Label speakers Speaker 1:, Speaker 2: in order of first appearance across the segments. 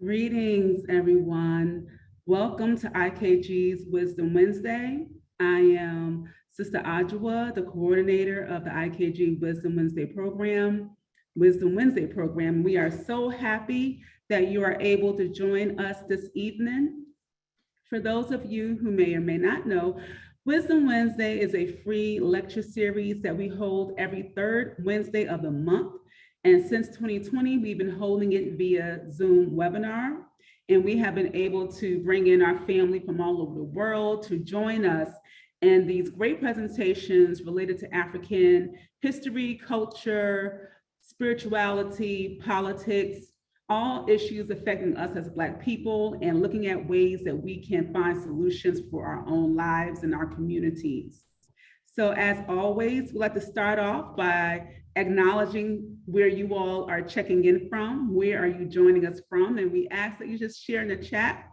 Speaker 1: Greetings, everyone. Welcome to IKG's Wisdom Wednesday. I am Sister Ajwa, the coordinator of the IKG Wisdom Wednesday program. We are so happy that you are able to join us this evening. For those of you who may or may not know, Wisdom Wednesday is a free lecture series that we hold every third Wednesday of the month. And since 2020, we've been holding it via Zoom webinar. And we have been able to bring in our family from all over the world to join us in these great presentations related to African history, culture, spirituality, politics, all issues affecting us as Black people, and looking at ways that we can find solutions for our own lives and our communities. So as always, we'd like to start off by acknowledging where you all are checking in from, where are you joining us from, and we ask that you just share in the chat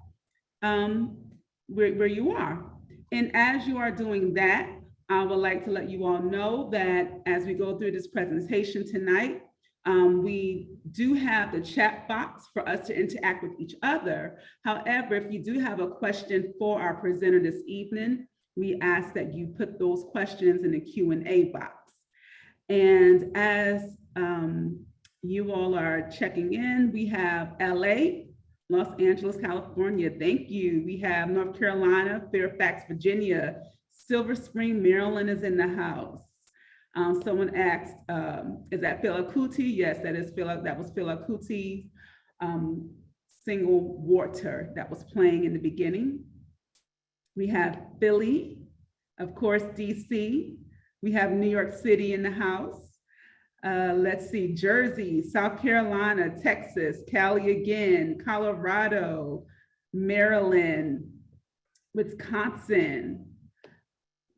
Speaker 1: where you are. And as you are doing that, I would like to let you all know that as we go through this presentation tonight, we do have the chat box for us to interact with each other. However, if you do have a question for our presenter this evening, we ask that you put those questions in the Q&A box. And as you all are checking in, we have LA, Los Angeles, California. Thank you. We have North Carolina, Fairfax, Virginia, Silver Spring, Maryland is in the house. Someone asked, is that Fela Kuti? Yes, that was Fela Kuti, Single Water that was playing in the beginning. We have Philly, of course, DC. We have New York City in the house. Let's see, Jersey, South Carolina, Texas, Cali again, Colorado, Maryland, Wisconsin.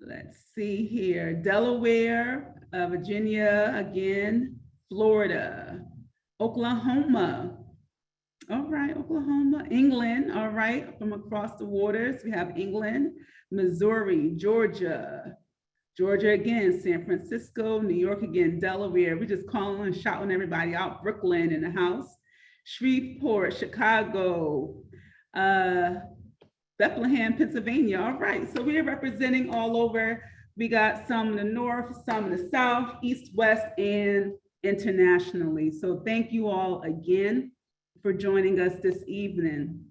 Speaker 1: Let's see here, Delaware, Virginia again, Florida, Oklahoma. All right, Oklahoma, England, all right, from across the waters, we have England, Missouri, Georgia again, San Francisco, New York again, Delaware. We're just calling and shouting everybody out. Brooklyn in the house, Shreveport, Chicago, Bethlehem, Pennsylvania. All right, so we are representing all over. We got some in the north, some in the south, east, west, and internationally. So thank you all again for joining us this evening.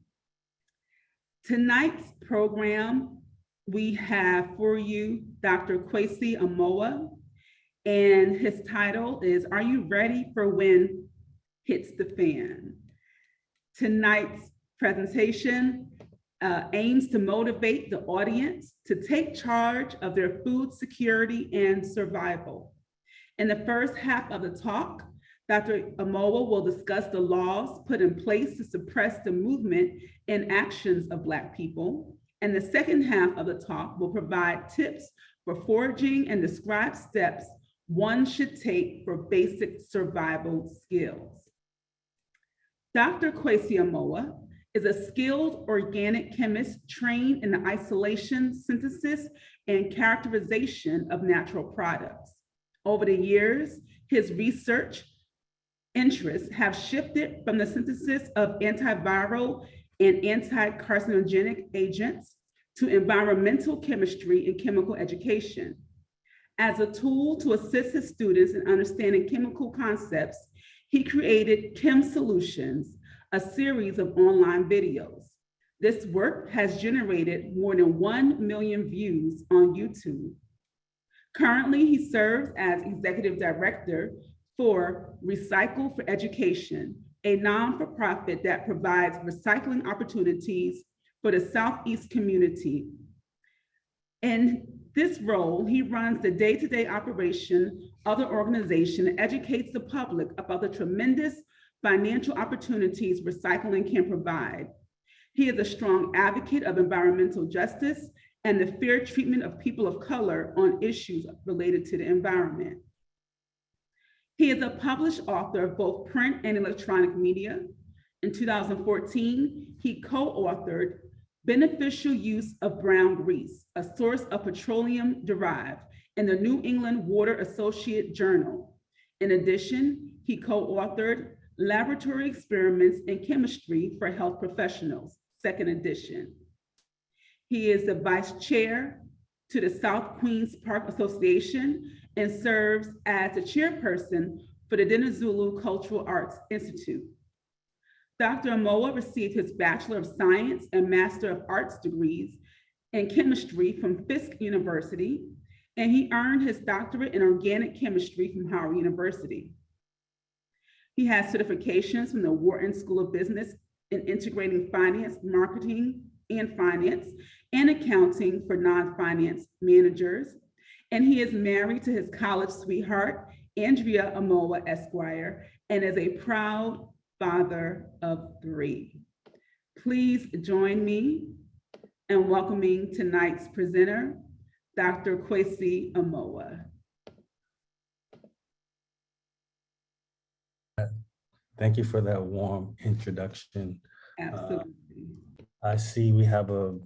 Speaker 1: Tonight's program, we have for you Dr. Kwesi Amoa, and his title is, Are You Ready for When Hits the Fan? Tonight's presentation aims to motivate the audience to take charge of their food security and survival. In the first half of the talk, Dr. Amoa will discuss the laws put in place to suppress the movement and actions of Black people. And the second half of the talk will provide tips for foraging and describe steps one should take for basic survival skills. Dr. Kwesi Amoa is a skilled organic chemist trained in the isolation, synthesis, and characterization of natural products. Over the years, his research interests have shifted from the synthesis of antiviral and anti-carcinogenic agents to environmental chemistry and chemical education. As a tool to assist his students in understanding chemical concepts, he created Chem Solutions, a series of online videos. This work has generated more than 1 million views on YouTube. Currently, he serves as executive director for Recycle for Education, a non-for-profit that provides recycling opportunities for the Southeast community. In this role, he runs the day-to-day operation of the organization and educates the public about the tremendous financial opportunities recycling can provide. He is a strong advocate of environmental justice and the fair treatment of people of color on issues related to the environment. He is a published author of both print and electronic media. In 2014, he co-authored Beneficial Use of Brown Grease, a source of petroleum derived, in the New England Water Associate Journal. In addition, he co-authored Laboratory Experiments in Chemistry for Health Professionals, second edition. He is the vice chair to the South Queens Park Association and serves as the chairperson for the Dinizulu Cultural Arts Institute. Dr. Amoa received his Bachelor of Science and Master of Arts degrees in chemistry from Fisk University, and he earned his doctorate in organic chemistry from Howard University. He has certifications from the Wharton School of Business in integrating finance, marketing, and finance, and accounting for non-finance managers. And he is married to his college sweetheart, Andrea Amoa Esquire, and is a proud father of 3. Please join me in welcoming tonight's presenter, Dr. Kwesi Amoa.
Speaker 2: Thank you for that warm introduction.
Speaker 1: Absolutely.
Speaker 2: I see we have a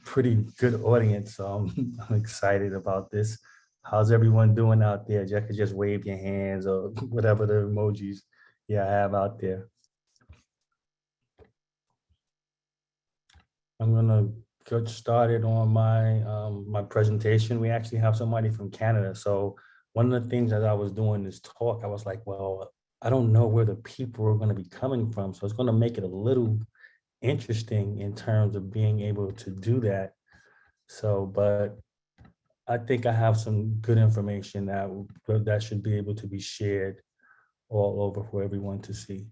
Speaker 2: pretty good audience, so I'm excited about this. How's everyone doing out there? You could just wave your hands or whatever the emojis I have out there. I'm gonna get started on my presentation. We actually have somebody from Canada. So one of the things as I was doing this talk, I was like, well, I don't know where the people are gonna be coming from. So it's gonna make it a little interesting in terms of being able to do that. So, but I think I have some good information that should be able to be shared all over for everyone to see.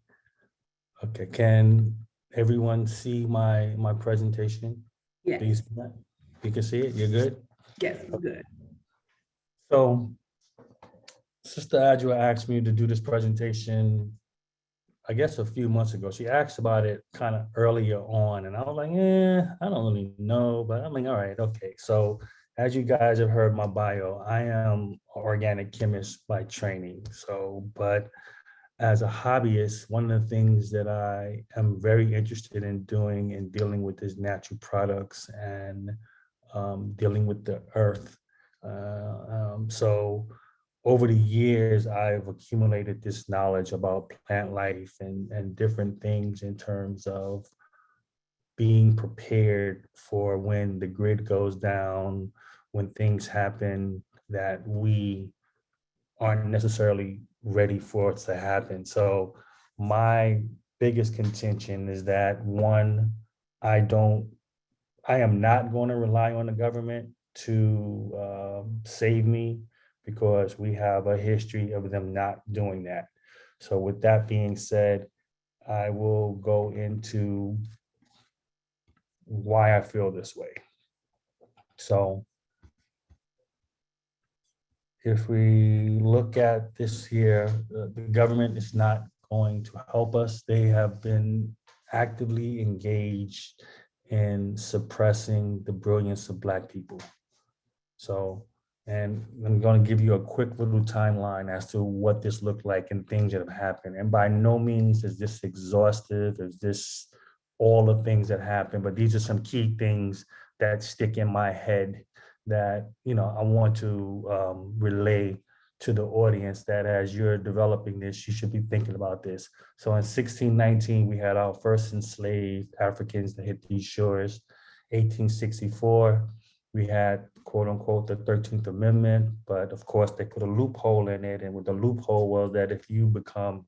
Speaker 2: Okay, can everyone see my presentation?
Speaker 1: Yes.
Speaker 2: Please, you can see it, you're good?
Speaker 1: Yes, we're good.
Speaker 2: So Sister Adjua asked me to do this presentation, I guess a few months ago. She asked about it kind of earlier on, and I was like, I don't really know, but I'm like, all right, okay. So as you guys have heard my bio, I am an organic chemist by training. So, but as a hobbyist, one of the things that I am very interested in doing and dealing with is natural products and dealing with the earth. So over the years, I've accumulated this knowledge about plant life and different things in terms of being prepared for when the grid goes down, when things happen that we aren't necessarily ready for it to happen. So my biggest contention is that one, I am not going to rely on the government to save me because we have a history of them not doing that. So with that being said, I will go into why I feel this way. So if we look at this here, the government is not going to help us. They have been actively engaged in suppressing the brilliance of Black people. So, and I'm going to give you a quick little timeline as to what this looked like and things that have happened. And by no means is this exhaustive, is this all the things that happen, but these are some key things that stick in my head that, I want to relay to the audience that as you're developing this, you should be thinking about this. So in 1619, we had our first enslaved Africans that hit these shores. 1864, we had, quote unquote, the 13th Amendment, but of course they put a loophole in it. And what the loophole was that if you become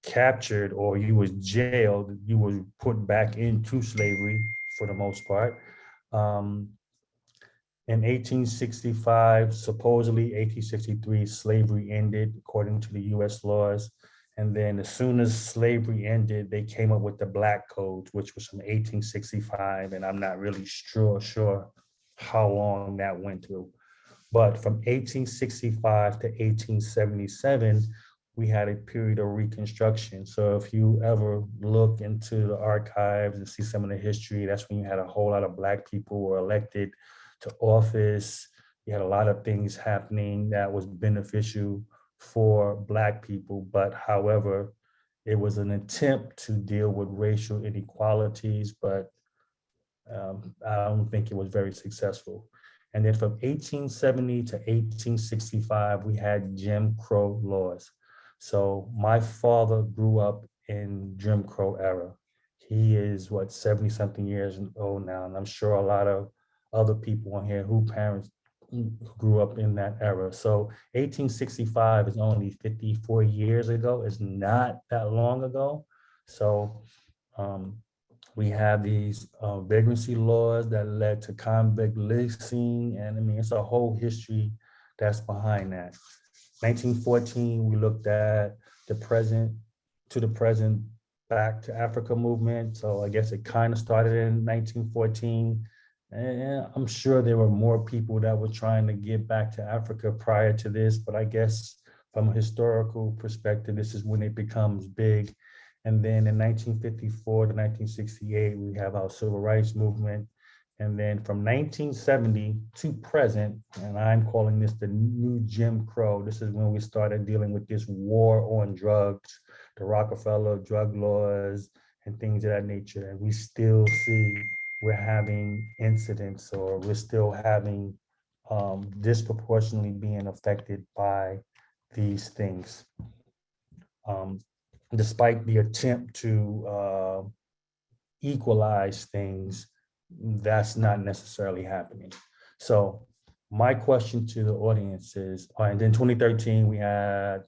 Speaker 2: captured or you was jailed, you was put back into slavery for the most part. In 1865, supposedly 1863, slavery ended according to the US laws. And then as soon as slavery ended, they came up with the Black Codes, which was from 1865. And I'm not really sure how long that went through. But from 1865 to 1877, we had a period of Reconstruction. So if you ever look into the archives and see some of the history, that's when you had a whole lot of Black people who were elected to office. You had a lot of things happening that was beneficial for Black people, but however, it was an attempt to deal with racial inequalities, but I don't think it was very successful. And then from 1870 to 1865, we had Jim Crow laws. So my father grew up in Jim Crow era. He is what, 70 something years old now. And I'm sure a lot of other people on here who parents who grew up in that era. So 1865 is only 54 years ago. It's not that long ago. So um, we have these vagrancy laws that led to convict leasing. And I mean, it's a whole history that's behind that. 1914, we looked at the present to the present back to Africa movement. So I guess it kind of started in 1914. And I'm sure there were more people that were trying to get back to Africa prior to this, but I guess from a historical perspective, this is when it becomes big. And then in 1954 to 1968, we have our civil rights movement. And then from 1970 to present, and I'm calling this the new Jim Crow, this is when we started dealing with this war on drugs, the Rockefeller drug laws, and things of that nature. And we still see we're having incidents, or we're still having disproportionately being affected by these things. Despite the attempt to equalize things, that's not necessarily happening. So my question to the audience is, and then 2013, we had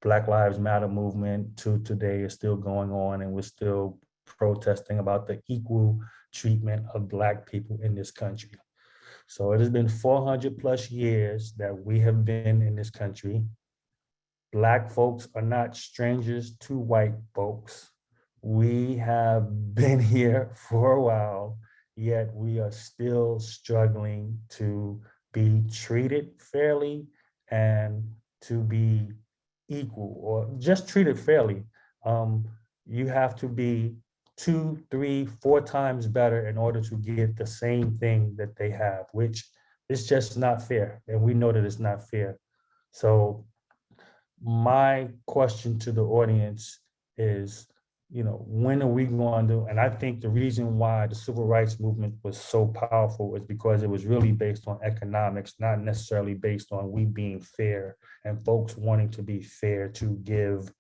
Speaker 2: Black Lives Matter movement to today is still going on, and we're still protesting about the equal treatment of Black people in this country. So it has been 400 plus years that we have been in this country. Black folks are not strangers to white folks. We have been here for a while, yet we are still struggling to be treated fairly and to be equal, or just treated fairly. You have to be 2, 3, 4 times better in order to get the same thing that they have, which is just not fair. And we know that it's not fair. So my question to the audience is, when are we going to, and I think the reason why the civil rights movement was so powerful is because it was really based on economics, not necessarily based on we being fair and folks wanting to be fair to give,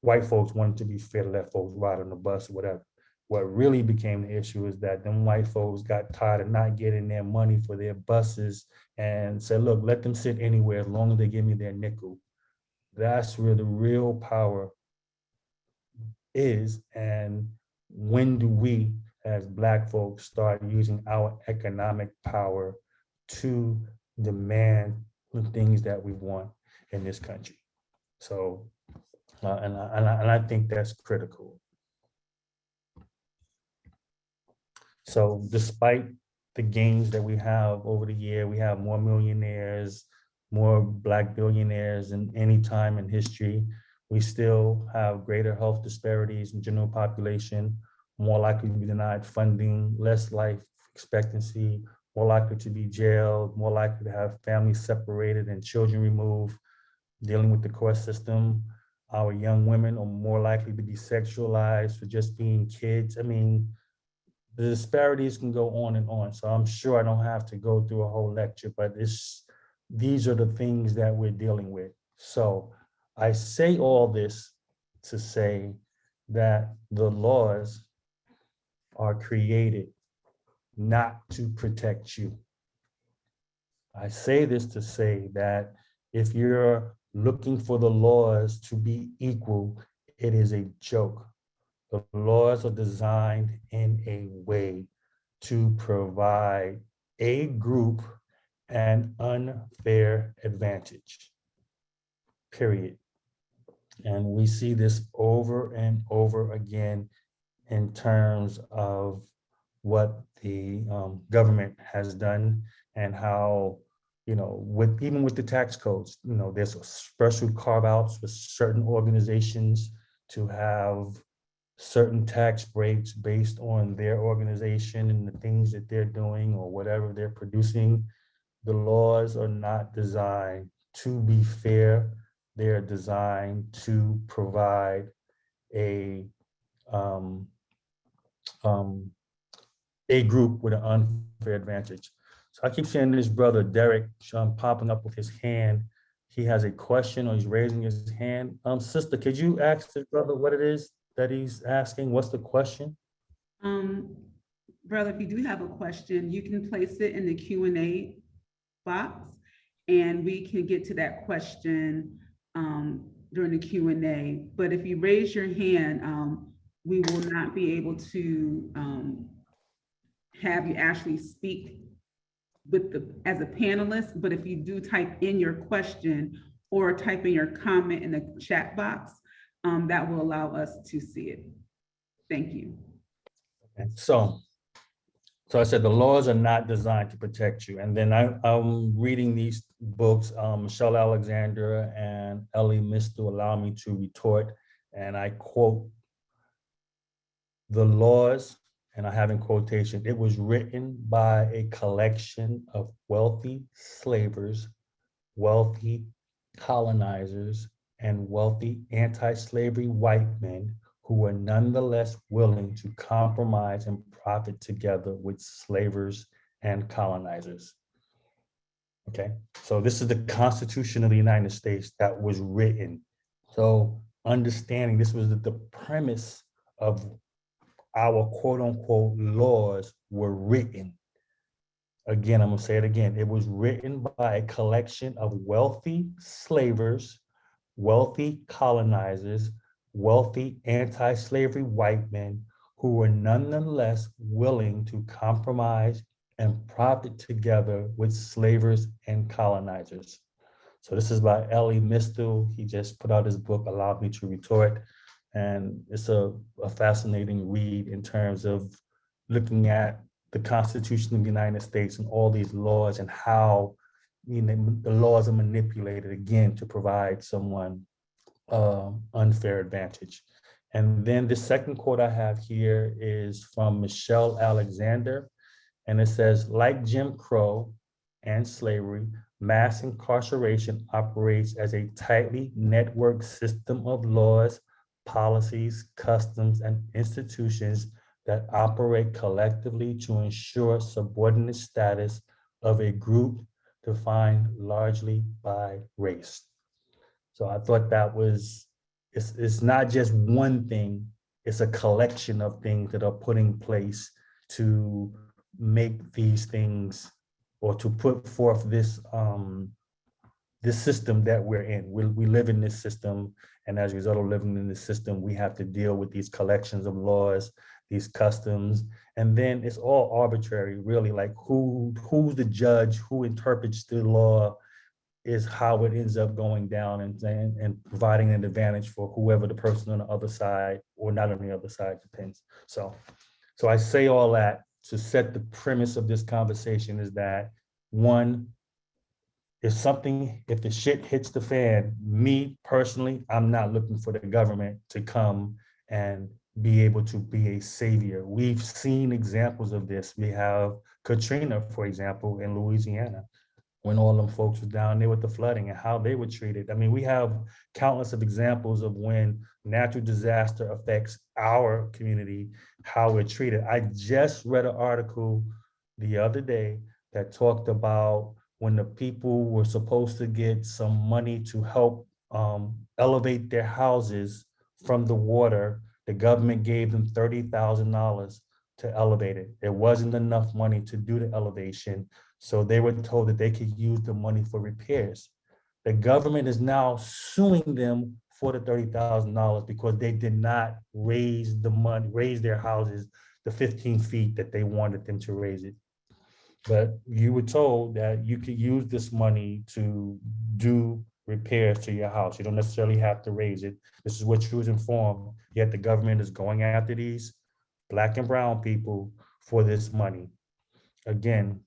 Speaker 2: white folks wanting to be fair to let folks ride on the bus or whatever. What really became the issue is that them white folks got tired of not getting their money for their buses and said, look, let them sit anywhere as long as they give me their nickel. That's where the real power is. And when do we, as Black folks, start using our economic power to demand the things that we want in this country? So, and I think that's critical. So despite the gains that we have over the year, we have more millionaires, more Black billionaires than any time in history. We still have greater health disparities in general population, more likely to be denied funding, less life expectancy, more likely to be jailed, more likely to have families separated and children removed, dealing with the court system. Our young women are more likely to be sexualized for just being kids. I mean, the disparities can go on and on. So I'm sure I don't have to go through a whole lecture, but these are the things that we're dealing with. So I say all this to say that the laws are created not to protect you. I say this to say that if you're looking for the laws to be equal, it is a joke. The laws are designed in a way to provide a group an unfair advantage, period. And we see this over and over again in terms of what the government has done and how, even with the tax codes, there's special carve outs with certain organizations to have certain tax breaks based on their organization and the things that they're doing or whatever they're producing. The laws are not designed to be fair. They're designed to provide a group with an unfair advantage. So I keep seeing this brother, Derek, popping up with his hand. he has a question or he's raising his hand. Sister, could you ask his brother what it is that he's asking? What's the question?
Speaker 1: Um, Brother, if you do have a question, you can place it in the Q&A box, and we can get to that question during the Q&A. But if you raise your hand, we will not be able to have you actually speak as a panelist. But if you do type in your question or type in your comment in the chat box, that will allow us to see it. Thank you.
Speaker 2: Okay. So I said the laws are not designed to protect you. And then I'm reading these books, Michelle Alexander and Ellie Mistel allow me to retort, and I quote, the laws, and I have in quotation, it was written by a collection of wealthy slavers, wealthy colonizers, and wealthy anti-slavery white men who were nonetheless willing to compromise and profit together with slavers and colonizers. Okay, so this is the Constitution of the United States that was written. So understanding this was the premise of our quote unquote laws were written. Again, I'm gonna say it again. It was written by a collection of wealthy slavers, wealthy colonizers, wealthy anti-slavery white men who were nonetheless willing to compromise and profit together with slavers and colonizers. So this is by Ellie Mistel. He just put out his book, Allowed Me to Retort. And it's a fascinating read in terms of looking at the Constitution of the United States and all these laws and how the laws are manipulated again to provide someone unfair advantage. And then the second quote I have here is from Michelle Alexander, and it says, like Jim Crow and slavery, mass incarceration operates as a tightly networked system of laws, policies, customs, and institutions that operate collectively to ensure subordinate status of a group defined largely by race. So I thought that was, it's not just one thing, it's a collection of things that are put in place to make these things or to put forth this this system that we're in. We live in this system, and as a result of living in this system, we have to deal with these collections of laws, these customs, and then it's all arbitrary, really. Like who's the judge, who interprets the law is how it ends up going down and providing an advantage for whoever the person on the other side or not on the other side depends. So I say all that to set the premise of this conversation is that one, if the shit hits the fan, me personally, I'm not looking for the government to come and be able to be a savior. We've seen examples of this. We have Katrina, for example, in Louisiana, when all them folks were down there with the flooding and how they were treated. I mean, we have countless of examples of when natural disaster affects our community, how we're treated. I just read an article the other day that talked about when the people were supposed to get some money to help elevate their houses from the water, the government gave them $30,000 to elevate it. There wasn't enough money to do the elevation, so they were told that they could use the money for repairs. The government is now suing them for the $30,000 because they did not raise the money, raise their houses the 15 feet that they wanted them to raise it. But you were told that you could use this money to do repairs to your house. You don't necessarily have to raise it. This is what you was informed, yet the government is going after these Black and brown people for this money. Again,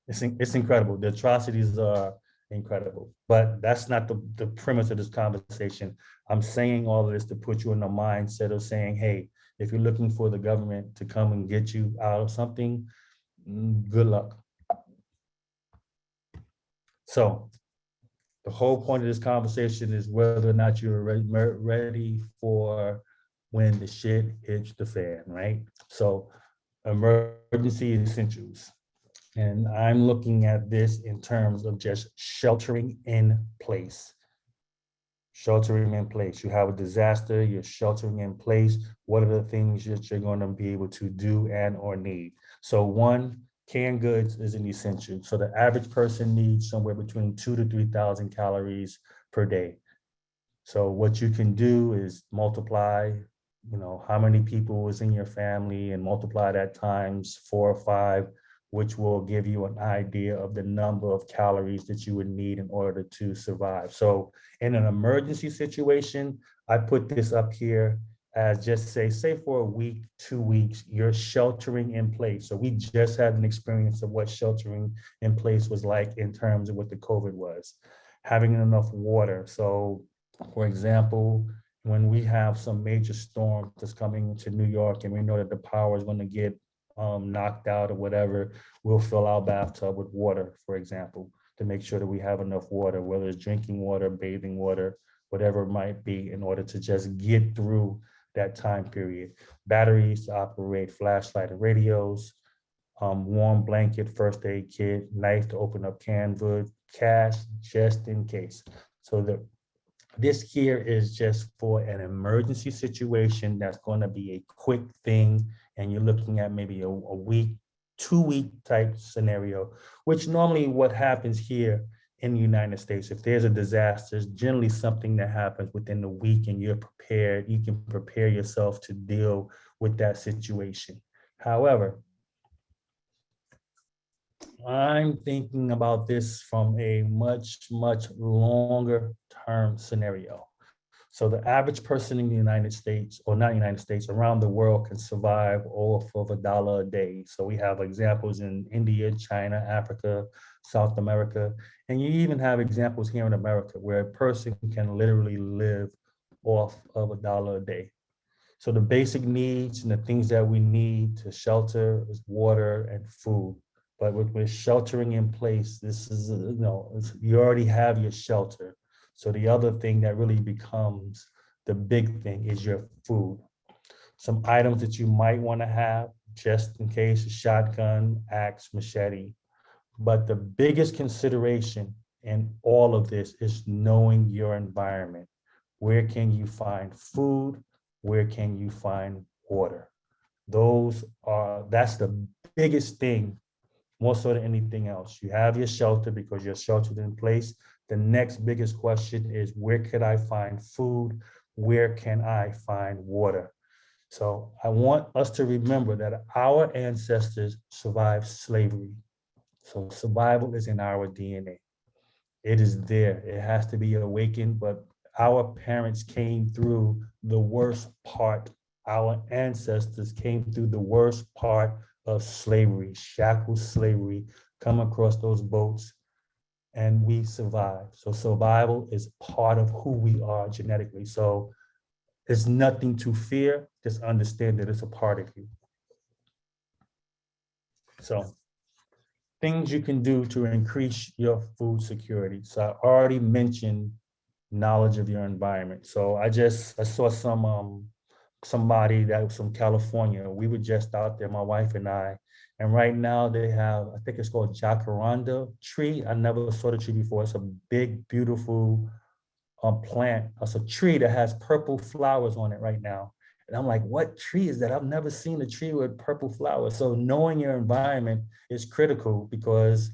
Speaker 2: it's incredible. The atrocities are incredible, but that's not the premise of this conversation. I'm saying all of this to put you in the mindset of saying, hey, if you're looking for the government to come and get you out of something, good luck. So the whole point of this conversation is whether or not you're ready for when the shit hits the fan, right? So emergency essentials. And I'm looking at this in terms of just sheltering in place. Sheltering in place. You have a disaster, you're sheltering in place. What are the things that you're going to be able to do and or need? So one, canned goods is an essential. So the average person needs somewhere between 2,000 to 3,000 calories per day. So what you can do is multiply, how many people is in your family and multiply that times 4 or 5, which will give you an idea of the number of calories that you would need in order to survive. So in an emergency situation, I put this up here as just say for a week, 2 weeks, you're sheltering in place. So we just had an experience of what sheltering in place was like in terms of what the COVID was. Having enough water. So for example, when we have some major storm that's coming into New York and we know that the power is going to get knocked out or whatever, we'll fill our bathtub with water, for example, to make sure that we have enough water, whether it's drinking water, bathing water, whatever it might be, in order to just get through that time period. Batteries to operate flashlight and radios, warm blanket, first aid kit, knife to open up canned food, cash just in case. So the this here is just for an emergency situation that's going to be a quick thing, and you're looking at maybe a week, 2 week type scenario, which normally what happens here in the United States, if there's a disaster, it's generally something that happens within the week and you're prepared, you can prepare yourself to deal with that situation. However, I'm thinking about this from a much, much longer term scenario. So the average person in the United States, or not United States, around the world can survive off of $1 a day. So we have examples in India, China, Africa, South America, and you even have examples here in America where a person can literally live off of $1 a day. So the basic needs and the things that we need to shelter is water and food. But with sheltering in place, this is, you already have your shelter. So the other thing that really becomes the big thing is your food. Some items that you might want to have just in case: a shotgun, axe, machete. But the biggest consideration in all of this is knowing your environment. Where can you find food? Where can you find water? That's the biggest thing, more so than anything else. You have your shelter because you're sheltered in place. The next biggest question is, where could I find food? Where can I find water? So I want us to remember that our ancestors survived slavery. So survival is in our DNA. It is there. It has to be awakened, but our parents came through the worst part. Our ancestors came through the worst part of slavery, shackles slavery, come across those boats, and we survived. So survival is part of who we are genetically. So there's nothing to fear. Just understand that it's a part of you. So things you can do to increase your food security. So I already mentioned knowledge of your environment. So I saw somebody that was from California. We were just out there, my wife and I, and right now they have, I think it's called jacaranda tree. I never saw the tree before. It's a big, beautiful plant. It's a tree that has purple flowers on it right now. And I'm like, what tree is that? I've never seen a tree with purple flowers. So knowing your environment is critical, because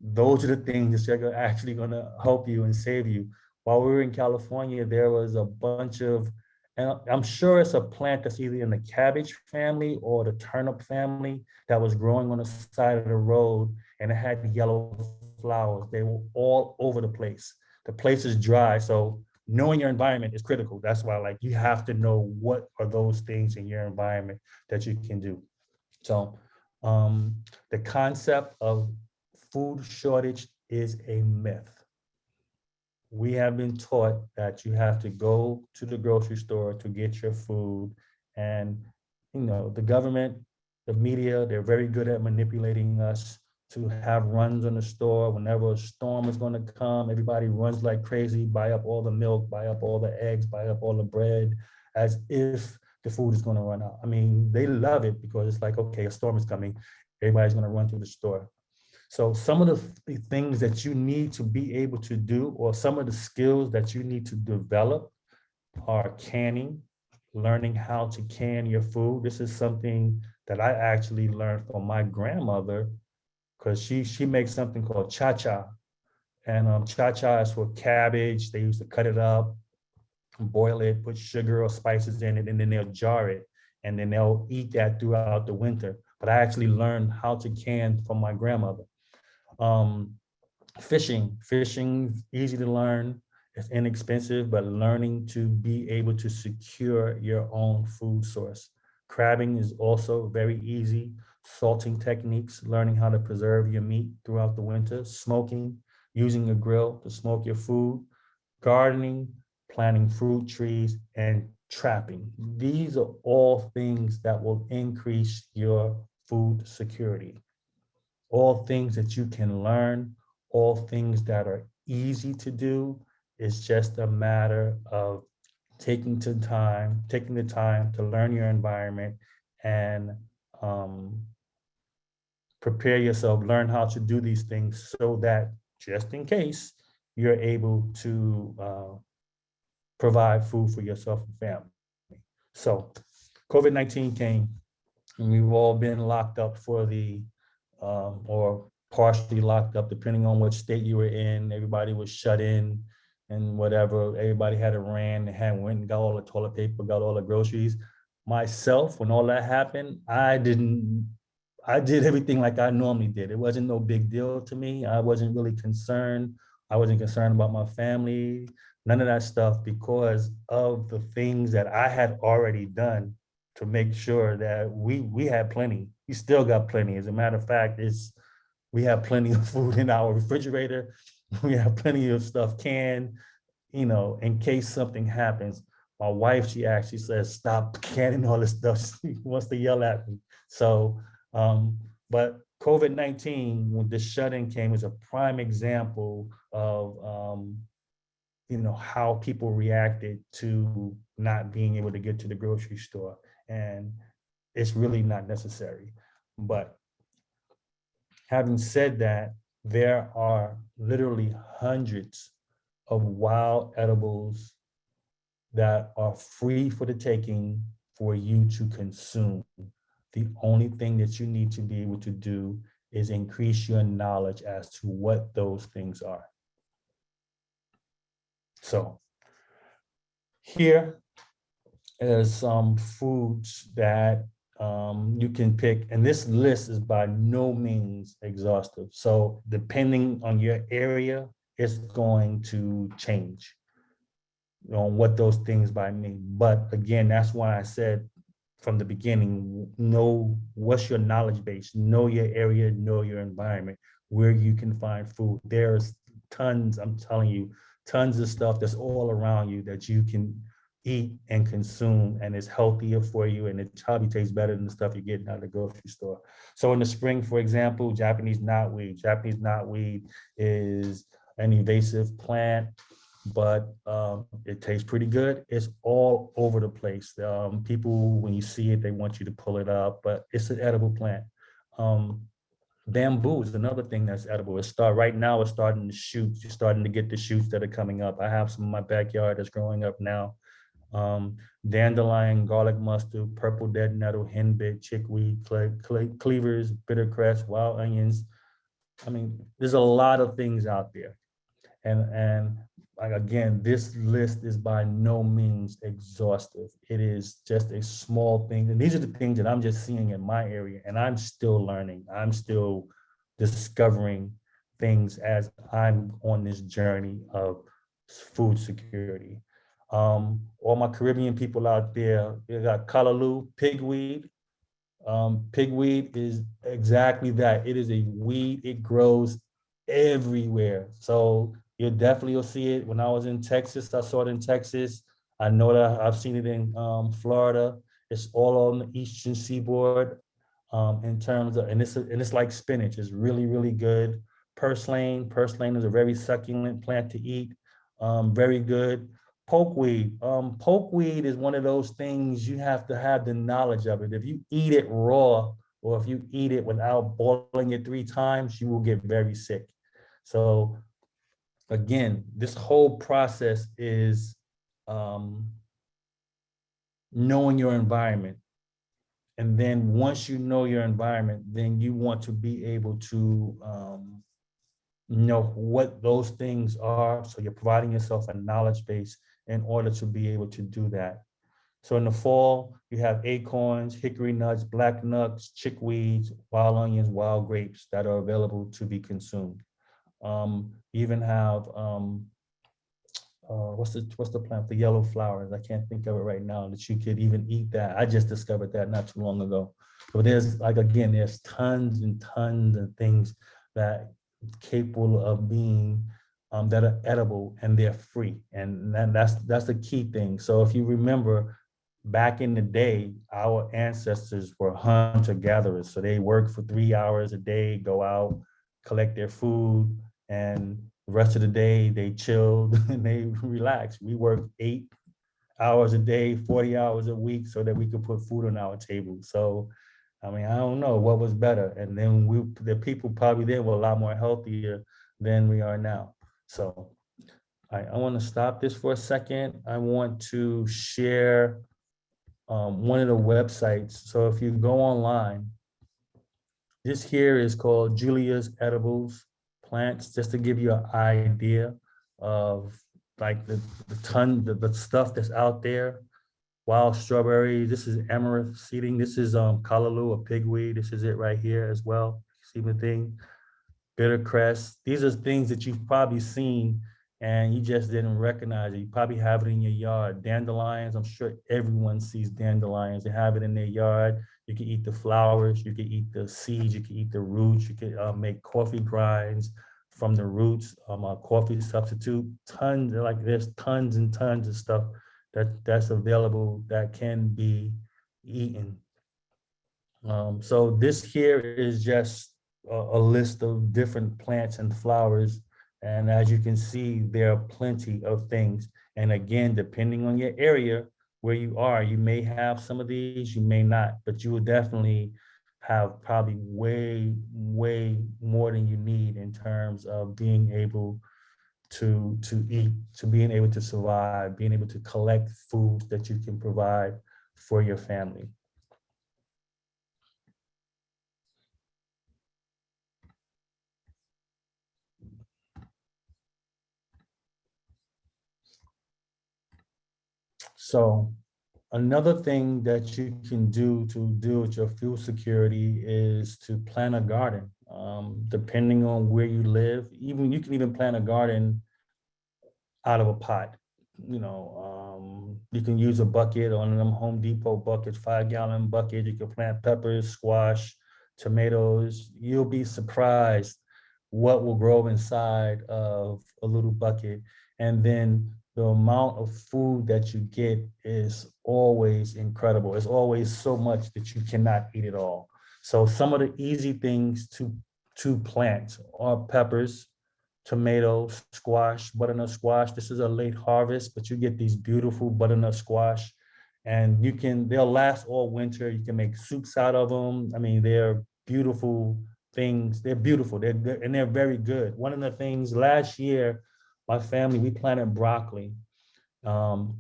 Speaker 2: those are the things that are actually going to help you and save you. While we were in California, there was a bunch of, and I'm sure it's a plant that's either in the cabbage family or the turnip family, that was growing on the side of the road, and it had yellow flowers. They were all over the place. The place is dry. So knowing your environment is critical. That's why, like, you have to know what are those things in your environment that you can do. So the concept of food shortage is a myth. We have been taught that you have to go to the grocery store to get your food. And, the government, the media, they're very good at manipulating us to have runs on the store. Whenever a storm is going to come, everybody runs like crazy, buy up all the milk, buy up all the eggs, buy up all the bread, as if the food is going to run out. I mean, they love it because it's like, okay, a storm is coming. Everybody's going to run to the store. So some of the things that you need to be able to do, or some of the skills that you need to develop, are canning, learning how to can your food. This is something that I actually learned from my grandmother, because she makes something called cha-cha. And cha-cha is for cabbage. They used to cut it up, boil it, put sugar or spices in it, and then they'll jar it. And then they'll eat that throughout the winter. But I actually learned how to can from my grandmother. Um, fishing, easy to learn. It's inexpensive, but learning to be able to secure your own food source. Crabbing is also very easy. Salting techniques, learning how to preserve your meat throughout the winter. Smoking, using a grill to smoke your food. Gardening, planting fruit trees, and trapping. These are all things that will increase your food security. All things that you can learn, all things that are easy to do. It's just a matter of taking the time to learn your environment and um, prepare yourself, learn how to do these things so that just in case you're able to provide food for yourself and family. So COVID-19 came, and we've all been locked up for or partially locked up, depending on what state you were in. Everybody was shut in and whatever. Everybody had went and got all the toilet paper, got all the groceries. Myself, when all that happened, I did everything like I normally did. It wasn't no big deal to me. I wasn't really concerned. I wasn't concerned about my family, none of that stuff, because of the things that I had already done to make sure that we had plenty. We still got plenty. As a matter of fact, we have plenty of food in our refrigerator. We have plenty of stuff canned, in case something happens. My wife, she actually says, stop canning all this stuff. She wants to yell at me. So, but COVID-19, when the shut-in came, is a prime example of, how people reacted to not being able to get to the grocery store. And it's really not necessary. But having said that, there are literally hundreds of wild edibles that are free for the taking for you to consume. The only thing that you need to be able to do is increase your knowledge as to what those things are. So here is some foods that you can pick, and this list is by no means exhaustive. So depending on your area, it's going to change on what those things by me. But again, that's why I said from the beginning, know what's your knowledge base, know your area, know your environment, where you can find food. There's tons, I'm telling you, tons of stuff that's all around you that you can eat and consume, and it's healthier for you, and it probably tastes better than the stuff you're getting out of the grocery store. So in the spring, for example, Japanese knotweed. Japanese knotweed is an invasive plant, but it tastes pretty good. It's all over the place. People, when you see it, they want you to pull it up, but it's an edible plant. Bamboo is another thing that's edible. Right now, it's starting to shoot. You're starting to get the shoots that are coming up. I have some in my backyard that's growing up now. Dandelion, garlic mustard, purple dead nettle, henbit, chickweed, cleavers, bittercress, wild onions. I mean, there's a lot of things out there. And like, again, this list is by no means exhaustive. It is just a small thing. And these are the things that I'm just seeing in my area, and I'm still learning. I'm still discovering things as I'm on this journey of food security. All my Caribbean people out there, they got callaloo, pigweed. Pigweed is exactly that. It is a weed. It grows everywhere. So you definitely will see it. When I was in Texas, I saw it in Texas. I know that I've seen it in Florida. It's all on the eastern seaboard in terms of, and it's like spinach. It's really, really good. Purslane is a very succulent plant to eat. Very good. Pokeweed. Pokeweed is one of those things you have to have the knowledge of it. If you eat it raw, or if you eat it without boiling it 3 times, you will get very sick. So again, this whole process is knowing your environment. And then once you know your environment, then you want to be able to know what those things are. So you're providing yourself a knowledge base in order to be able to do that. So in the fall, you have acorns, hickory nuts, black nuts, chickweeds, wild onions, wild grapes that are available to be consumed. You even have what's the plant? The yellow flowers. I can't think of it right now. That you could even eat that. I just discovered that not too long ago. But there's like again, there's tons and tons of things that capable of being that are edible and they're free. And that's the key thing. So if you remember, back in the day, our ancestors were hunter-gatherers. So they worked for 3 hours a day, go out, collect their food, and the rest of the day they chilled and they relaxed. We worked 8 hours a day, 40 hours a week so that we could put food on our table. So, I mean, I don't know what was better. And then the people probably there were a lot more healthier than we are now. So I want to stop this for a second. I want to share one of the websites. So if you go online, this here is called Julia's Edibles Plants, just to give you an idea of like the stuff that's out there. Wild strawberry, this is amaranth seeding, this is callaloo, a pigweed, this is it right here as well. See the thing? Bitter cress. These are things that you've probably seen and you just didn't recognize it. You probably have it in your yard. Dandelions, I'm sure everyone sees dandelions. They have it in their yard. You can eat the flowers, you can eat the seeds, you can eat the roots, you can make coffee grinds from the roots, a coffee substitute. Tons, like there's tons and tons of stuff that's available that can be eaten. So this here is just a list of different plants and flowers. And as you can see, there are plenty of things. And again, depending on your area where you are, you may have some of these, you may not, but you will definitely have probably way, way more than you need in terms of being able to eat, to being able to survive, being able to collect foods that you can provide for your family. So another thing that you can do to deal with your food security is to plant a garden. Depending on where you live, even you can even plant a garden out of a pot. You can use a bucket, on them Home Depot buckets, 5-gallon bucket. You can plant peppers, squash, tomatoes. You'll be surprised what will grow inside of a little bucket. And then the amount of food that you get is always incredible. It's always so much that you cannot eat it all. So some of the easy things to plant are peppers, tomatoes, squash, butternut squash. This is a late harvest, but you get these beautiful butternut squash, and they'll last all winter. You can make soups out of them. I mean, they're beautiful things. They're beautiful. They're very good. One of the things last year, my family, we planted broccoli. And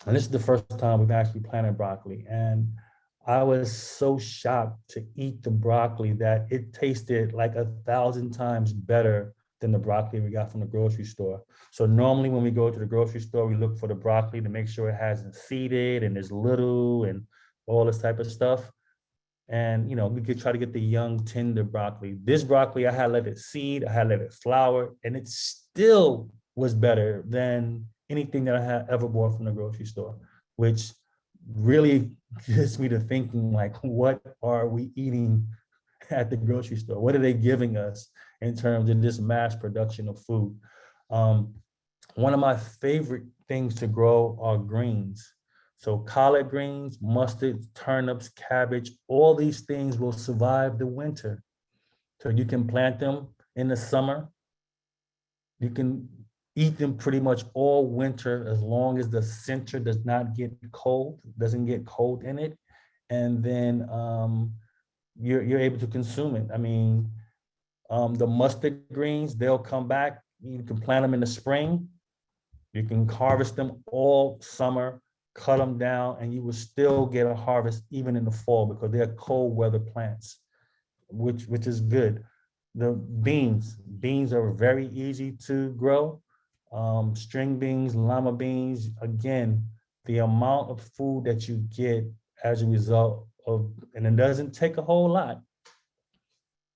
Speaker 2: this is the first time we've actually planted broccoli. And I was so shocked to eat the broccoli that it tasted like 1,000 times better than the broccoli we got from the grocery store. So normally when we go to the grocery store, we look for the broccoli to make sure it hasn't seeded and is little and all this type of stuff. And we could try to get the young, tender broccoli. This broccoli, I had let it seed, I had let it flower, and it still was better than anything that I had ever bought from the grocery store, which really gets me to thinking, like, what are we eating at the grocery store? What are they giving us in terms of this mass production of food? One of my favorite things to grow are greens. So collard greens, mustard, turnips, cabbage, all these things will survive the winter. So you can plant them in the summer. You can eat them pretty much all winter as long as the center doesn't get cold in it. And then you're able to consume it. I mean, the mustard greens, they'll come back. You can plant them in the spring. You can harvest them all summer, cut them down, and you will still get a harvest even in the fall because they're cold weather plants, which is good. The beans are very easy to grow. String beans, lima beans, again, the amount of food that you get as a result of, and it doesn't take a whole lot,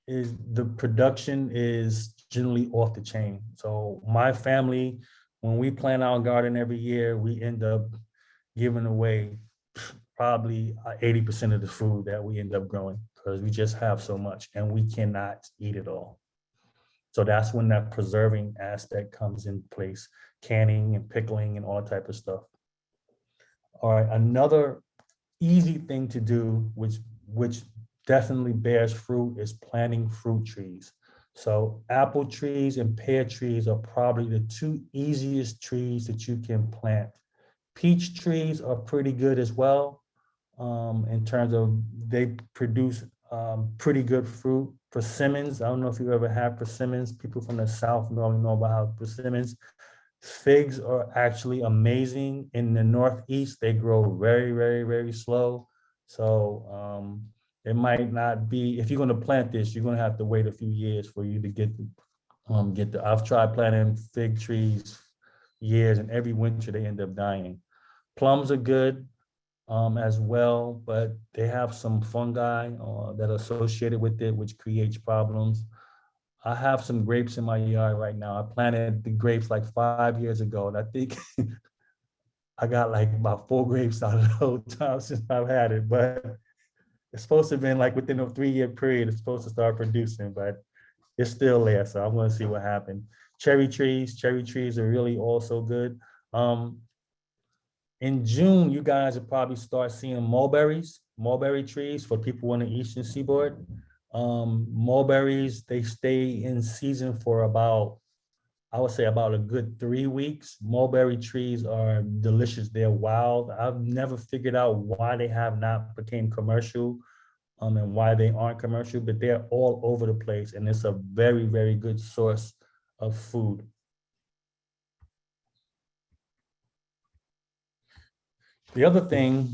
Speaker 2: is the production is generally off the chain. So my family, when we plant our garden every year, we end up giving away probably 80% of the food that we end up growing because we just have so much and we cannot eat it all. So that's when that preserving aspect comes in place, canning and pickling and all type of stuff. All right, another easy thing to do, which definitely bears fruit, is planting fruit trees. So apple trees and pear trees are probably the two easiest trees that you can plant. Peach trees are pretty good as well, in terms of they produce pretty good fruit. Persimmons, I don't know if you ever had persimmons. People from the South normally know about how persimmons. Figs are actually amazing. In the Northeast, they grow very, very, very slow. So it might not be, if you're gonna plant this, you're gonna have to wait a few years for you to get the, I've tried planting fig trees years and every winter they end up dying. Plums are good as well, but they have some fungi that are associated with it, which creates problems. I have some grapes in my yard right now. I planted the grapes like 5 years ago, and I think I got like about 4 grapes out of the whole time since I've had it. But it's supposed to have been like within a 3-year period, it's supposed to start producing, but it's still there. So I'm gonna see what happened. Cherry trees are really also good. In June, you guys will probably start seeing mulberry trees for people on the Eastern Seaboard. Mulberries, they stay in season for about, I would say about a good 3 weeks. Mulberry trees are delicious. They're wild. I've never figured out why they have not became commercial, and why they aren't commercial, but they're all over the place. And it's a very, very good source of food. The other thing,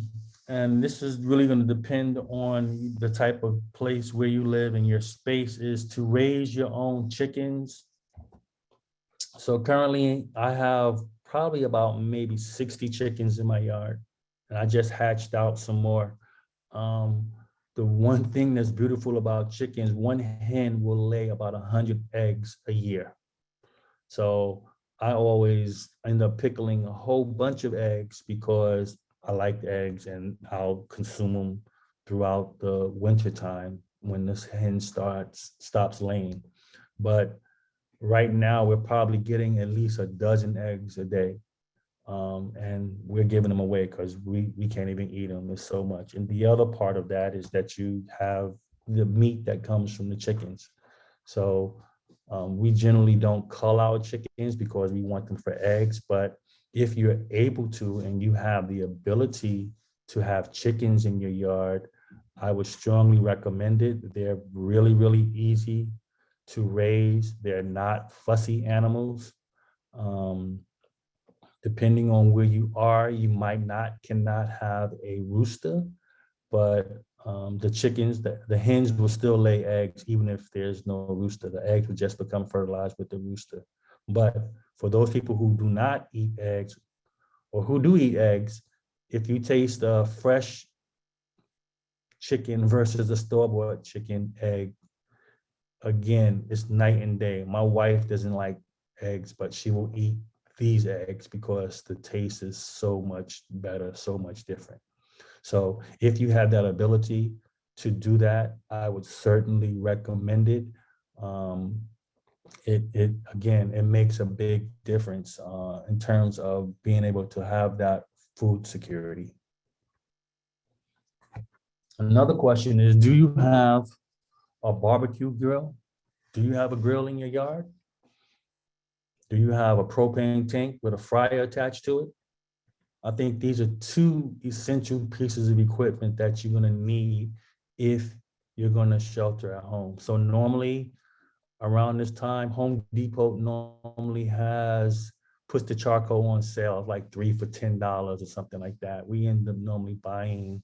Speaker 2: and this is really going to depend on the type of place where you live and your space, is to raise your own chickens. So currently I have probably about maybe 60 chickens in my yard, and I just hatched out some more. The one thing that's beautiful about chickens, one hen will lay about 100 eggs a year. So I always end up pickling a whole bunch of eggs because I like the eggs and I'll consume them throughout the winter time when this hen stops laying. But right now we're probably getting at least a dozen eggs a day. And we're giving them away because we can't even eat them. There's so much. And the other part of that is that you have the meat that comes from the chickens. So we generally don't cull our chickens because we want them for eggs, but if you're able to and you have the ability to have chickens in your yard, I would strongly recommend it. They're really, really easy to raise. They're not fussy animals. Depending on where you are, you cannot have a rooster, but the chickens, the hens will still lay eggs even if there's no rooster. The eggs will just become fertilized with the rooster. But for those people who do not eat eggs or who do eat eggs, if you taste a fresh chicken versus a store-bought chicken egg, again, it's night and day. My wife doesn't like eggs, but she will eat these eggs because the taste is so much better, so much different. So if you have that ability to do that, I would certainly recommend it. It makes a big difference in terms of being able to have that food security. Another question is, do you have a barbecue grill? Do you have a grill in your yard? Do you have a propane tank with a fryer attached to it? I think these are two essential pieces of equipment that you're gonna need if you're going to shelter at home. So normally around this time, Home Depot normally puts the charcoal on sale, like 3 for $10 or something like that. We end up normally buying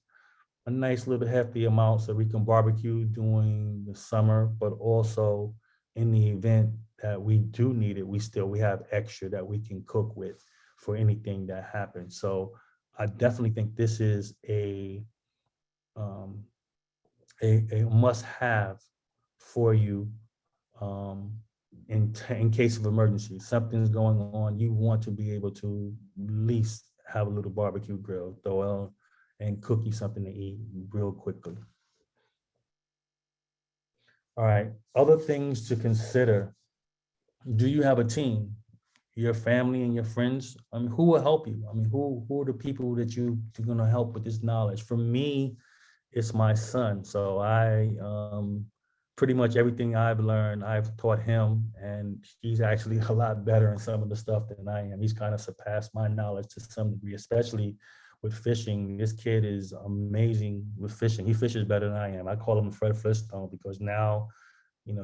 Speaker 2: a nice little hefty amount so we can barbecue during the summer, but also in the event that we do need it, we have extra that we can cook with for anything that happens. So I definitely think this is um, a must-have for you, um, in case of emergency. Something's going on, you want to be able to at least have a little barbecue grill, throw out and cook you something to eat real quickly. All right, other things to consider. Do you have a team? Your family and your friends? I mean, who will help you? I mean, who are the people that you're gonna help with this knowledge? For me, it's my son. So I pretty much everything I've learned, I've taught him, and he's actually a lot better in some of the stuff than I am. He's kind of surpassed my knowledge to some degree, especially with fishing. This kid is amazing with fishing. He fishes better than I am. I call him Fred Flintstone because now,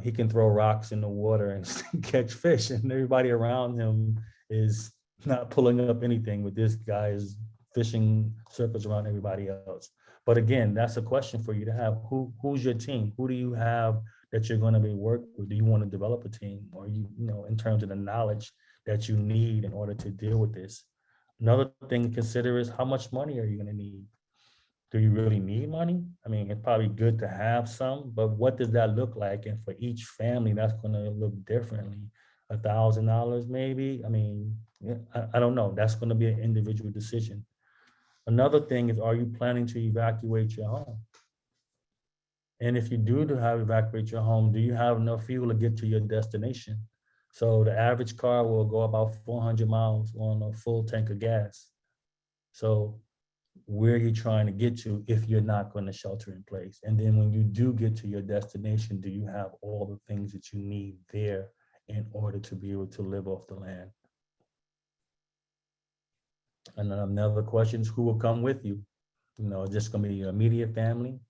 Speaker 2: he can throw rocks in the water and catch fish, and everybody around him is not pulling up anything, but this guy is fishing circles around everybody else. But again, that's a question for you to have. Who's your team? Who do you have that you're going to be working with? Do you want to develop a team, or in terms of the knowledge that you need in order to deal with this? Another thing to consider is how much money are you going to need? Do you really need money? I mean, it's probably good to have some, but what does that look like? And for each family, that's going to look differently. $1,000 maybe. I mean, yeah, I don't know. That's going to be an individual decision. Another thing is, are you planning to evacuate your home? And if you do have evacuate your home, do you have enough fuel to get to your destination? So the average car will go about 400 miles on a full tank of gas. So where you're trying to get to if you're not going to shelter in place. And then when you do get to your destination, do you have all the things that you need there in order to be able to live off the land? And another question is, who will come with you? Just going to be your immediate family.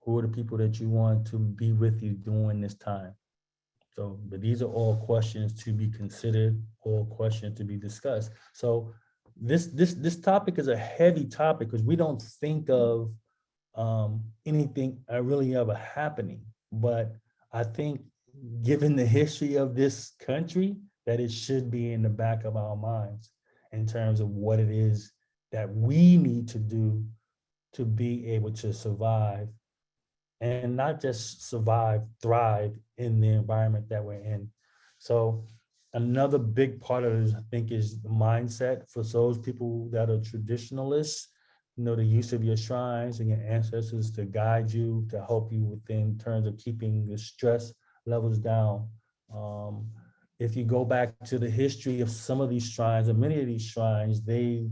Speaker 2: Who are the people that you want to be with you during this time? So, but these are all questions to be considered, all questions to be discussed. So this topic is a heavy topic because we don't think of anything really ever happening. But I think, given the history of this country, that it should be in the back of our minds in terms of what it is that we need to do to be able to survive, and not just survive, thrive in the environment that we're in. So another big part of this, I think, is the mindset for those people that are traditionalists. The use of your shrines and your ancestors to guide you, to help you within terms of keeping the stress levels down. If you go back to the history of some of these shrines, and many of these shrines, they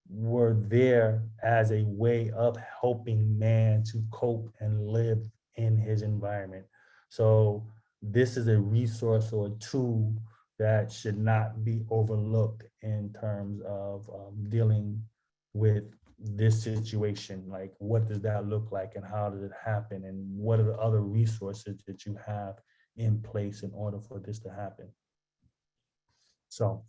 Speaker 2: were there as a way of helping man to cope and live in his environment. So this is a resource or a tool that should not be overlooked in terms of dealing with this situation. Like, what does that look like, and how does it happen, and what are the other resources that you have in place in order for this to happen? So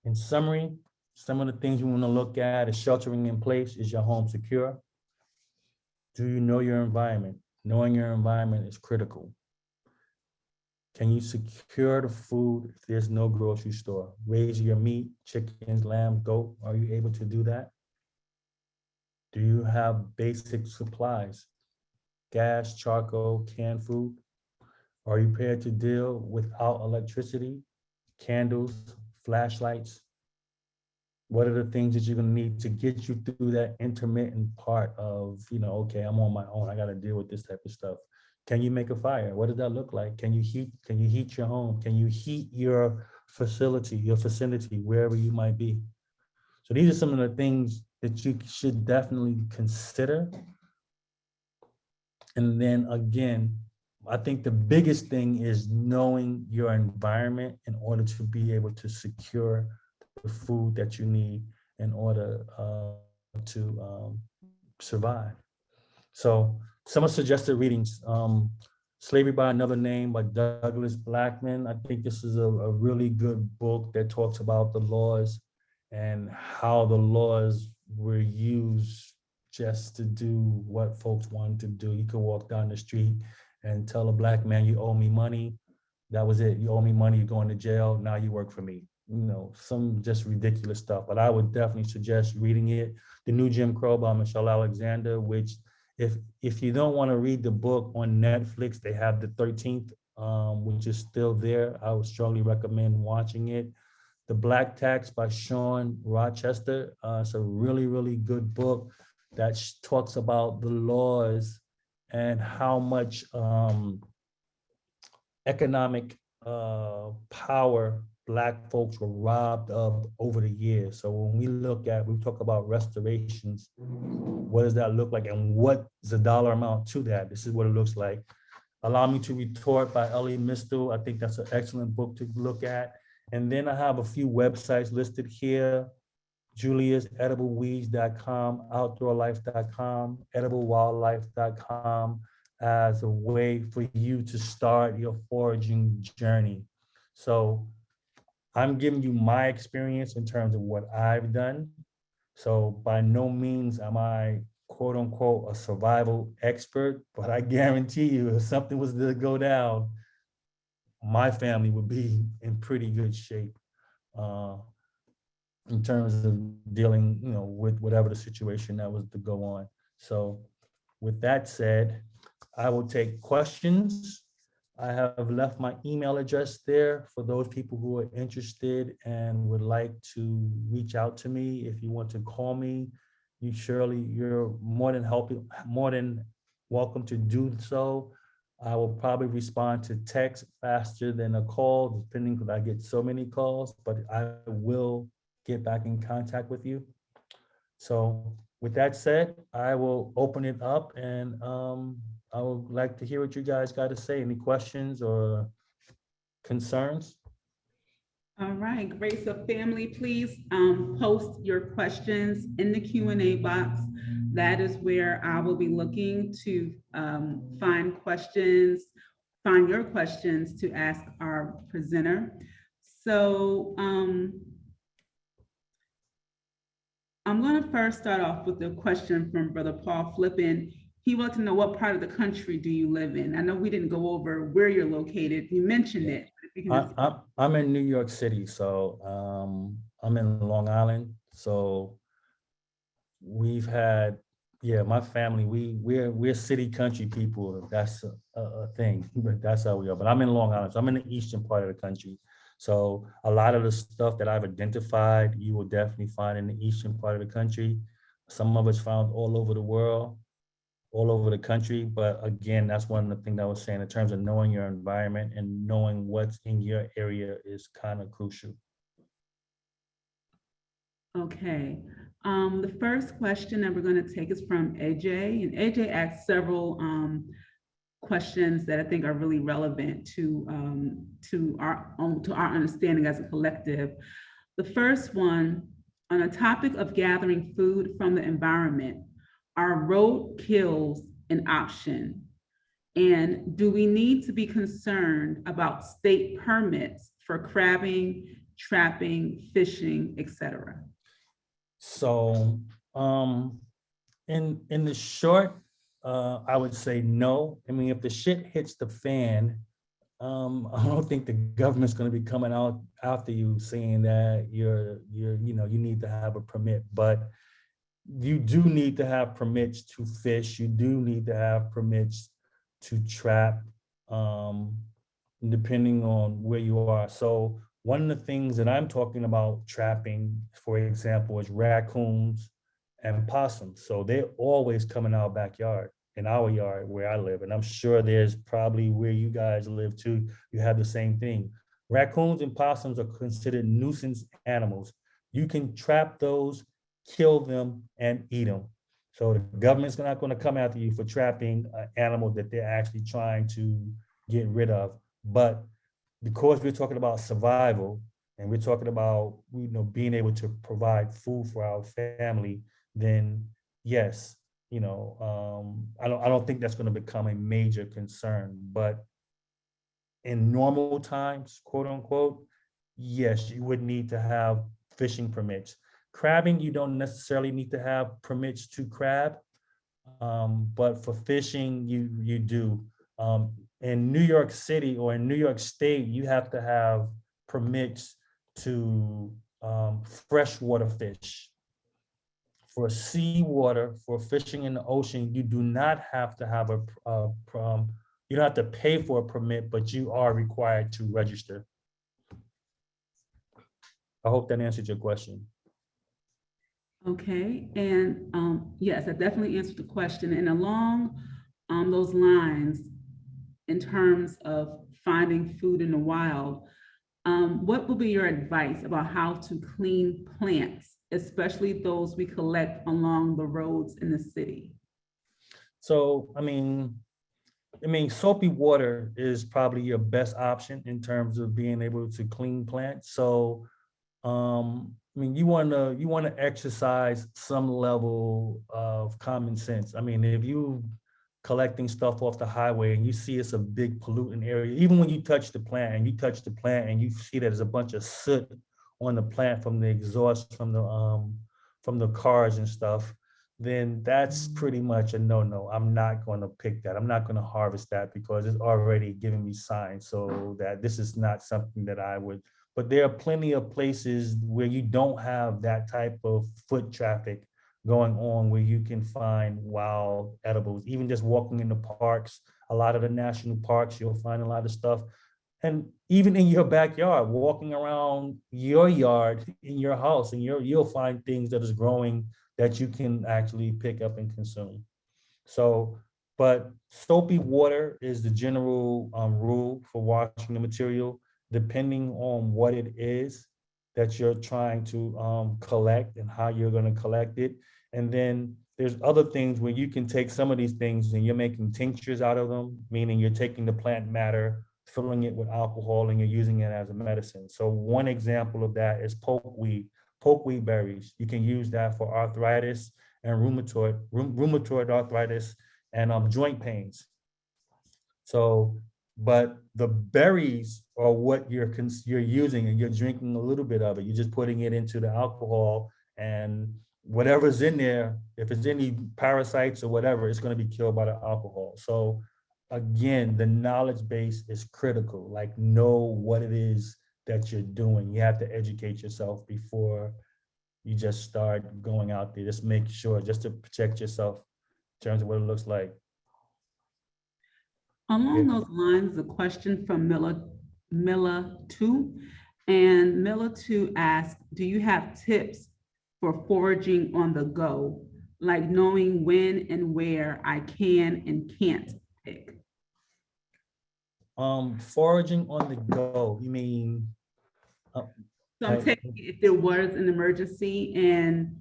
Speaker 2: in summary, some of the things you want to look at is sheltering in place. Is your home secure? Do you know your environment? Knowing your environment is critical. Can you secure the food if there's no grocery store? Raise your meat, chickens, lamb, goat. Are you able to do that? Do you have basic supplies? Gas, charcoal, canned food? Are you prepared to deal without electricity, candles, flashlights? What are the things that you're going to need to get you through that intermittent part of, okay, I'm on my own, I got to deal with this type of stuff? Can you make a fire? What does that look like? Can you heat your home? Can you heat your facility, your vicinity, wherever you might be? So these are some of the things that you should definitely consider. And then again, I think the biggest thing is knowing your environment in order to be able to secure the food that you need in order to survive. So some of suggested readings, Slavery by Another Name by Douglas Blackman. I think this is a really good book that talks about the laws and how the laws were used just to do what folks wanted to do. You could walk down the street and tell a black man, you owe me money. That was it. You owe me money, you're going to jail. Now you work for me. You know, some just ridiculous stuff. But I would definitely suggest reading it. The New Jim Crow by Michelle Alexander, which if you don't want to read the book on Netflix, they have the 13th, which is still there. I would strongly recommend watching it. The Black Tax by Sean Rochester. It's a really, really good book that talks about the laws and how much economic power Black folks were robbed of over the years. So when we talk about restorations, what does that look like and what's the dollar amount to that? This is what it looks like. Allow Me to Retort by Ellie Mistel. I think that's an excellent book to look at. And then I have a few websites listed here. Julia's edibleweeds.com, outdoorlife.com, ediblewildlife.com as a way for you to start your foraging journey. So I'm giving you my experience in terms of what I've done. So by no means am I, quote unquote, a survival expert, but I guarantee you if something was to go down, my family would be in pretty good shape in terms of dealing, with whatever the situation that was to go on. So with that said, I will take questions. I have left my email address there for those people who are interested and would like to reach out to me. If you want to call me, you're more than welcome to do so. I will probably respond to text faster than a call, depending, because I get so many calls, but I will get back in contact with you. So with that said, I will open it up and I would like to hear what you guys got to say. Any questions or concerns?
Speaker 1: All right, great. So family, please post your questions in the Q&A box. That is where I will be looking to find your questions to ask our presenter. So I'm going to first start off with a question from Brother Paul Flippin. He wants to know, what part of the country do you live in? I know we didn't go over where you're located. You mentioned it.
Speaker 2: I'm in New York City, so I'm in Long Island. So we've had, my family, we're city country people. That's a thing, but that's how we are. But I'm in Long Island, so I'm in the eastern part of the country. So a lot of the stuff that I've identified, you will definitely find in the eastern part of the country. Some of it's found all over the world, all over the country. But again, that's one of the things I was saying in terms of knowing your environment and knowing what's in your area is kind of crucial.
Speaker 1: Okay. The first question that we're going to take is from AJ, and AJ asked several questions that I think are really relevant to our understanding as a collective. The first one, on a topic of gathering food from the environment, are road kills an option? And do we need to be concerned about state permits for crabbing, trapping, fishing, etc.?
Speaker 2: So in the short, I would say no. I mean, if the shit hits the fan, I don't think the government's going to be coming out after you saying that you need to have a permit. But you do need to have permits to fish. You do need to have permits to trap, depending on where you are. So one of the things that I'm talking about trapping, for example, is raccoons and possums. So they're always coming out backyard, in our yard where I live. And I'm sure there's probably where you guys live too, you have the same thing. Raccoons and possums are considered nuisance animals. You can trap those, kill them, and eat them. So the government's not going to come after you for trapping an animal that they're actually trying to get rid of. But because we're talking about survival and we're talking about being able to provide food for our family, then yes, I don't think that's going to become a major concern. But in normal times, quote unquote, yes, you would need to have fishing permits. Crabbing, you don't necessarily need to have permits to crab, but for fishing, you do. In New York City or in New York State, you have to have permits to freshwater fish. For seawater, for fishing in the ocean, you do not have to have you don't have to pay for a permit, but you are required to register. I hope that answered your question.
Speaker 1: Okay, and yes, that definitely answered the question. And along those lines, in terms of finding food in the wild, what will be your advice about how to clean plants, especially those we collect along the roads in the city?
Speaker 2: So, soapy water is probably your best option in terms of being able to clean plants. So, you want to exercise some level of common sense. If you collecting stuff off the highway and you see it's a big pollutant area, even when you touch the plant and you see that there's a bunch of soot on the plant from the exhaust from the cars and stuff, then that's pretty much a no-no. I'm not going to pick that. I'm not going to harvest that because it's already giving me signs so that this is not something that I would. But there are plenty of places where you don't have that type of foot traffic going on where you can find wild edibles. Even just walking in the parks, a lot of the national parks, you'll find a lot of stuff. And even in your backyard, walking around your yard in your house, and you'll find things that is growing that you can actually pick up and consume. So, but soapy water is the general rule for washing the material, depending on what it is that you're trying to collect and how you're going to collect it. And then there's other things where you can take some of these things and you're making tinctures out of them, meaning you're taking the plant matter, filling it with alcohol, and you're using it as a medicine. So one example of that is pokeweed berries. You can use that for arthritis and rheumatoid arthritis and joint pains. So, but the berries are what you're using, and you're drinking a little bit of it. You're just putting it into the alcohol, and whatever's in there, if it's any parasites or whatever, it's going to be killed by the alcohol. So again, the knowledge base is critical. Like, know what it is that you're doing. You have to educate yourself before you just start going out there. Just make sure, just to protect yourself in terms of what it looks like.
Speaker 1: Along those lines, a question from Milla 2. And Milla 2 asks, do you have tips for foraging on the go, like knowing when and where I can and can't pick?
Speaker 2: Foraging on the go, you mean?
Speaker 1: So I'm taking, if there was an emergency and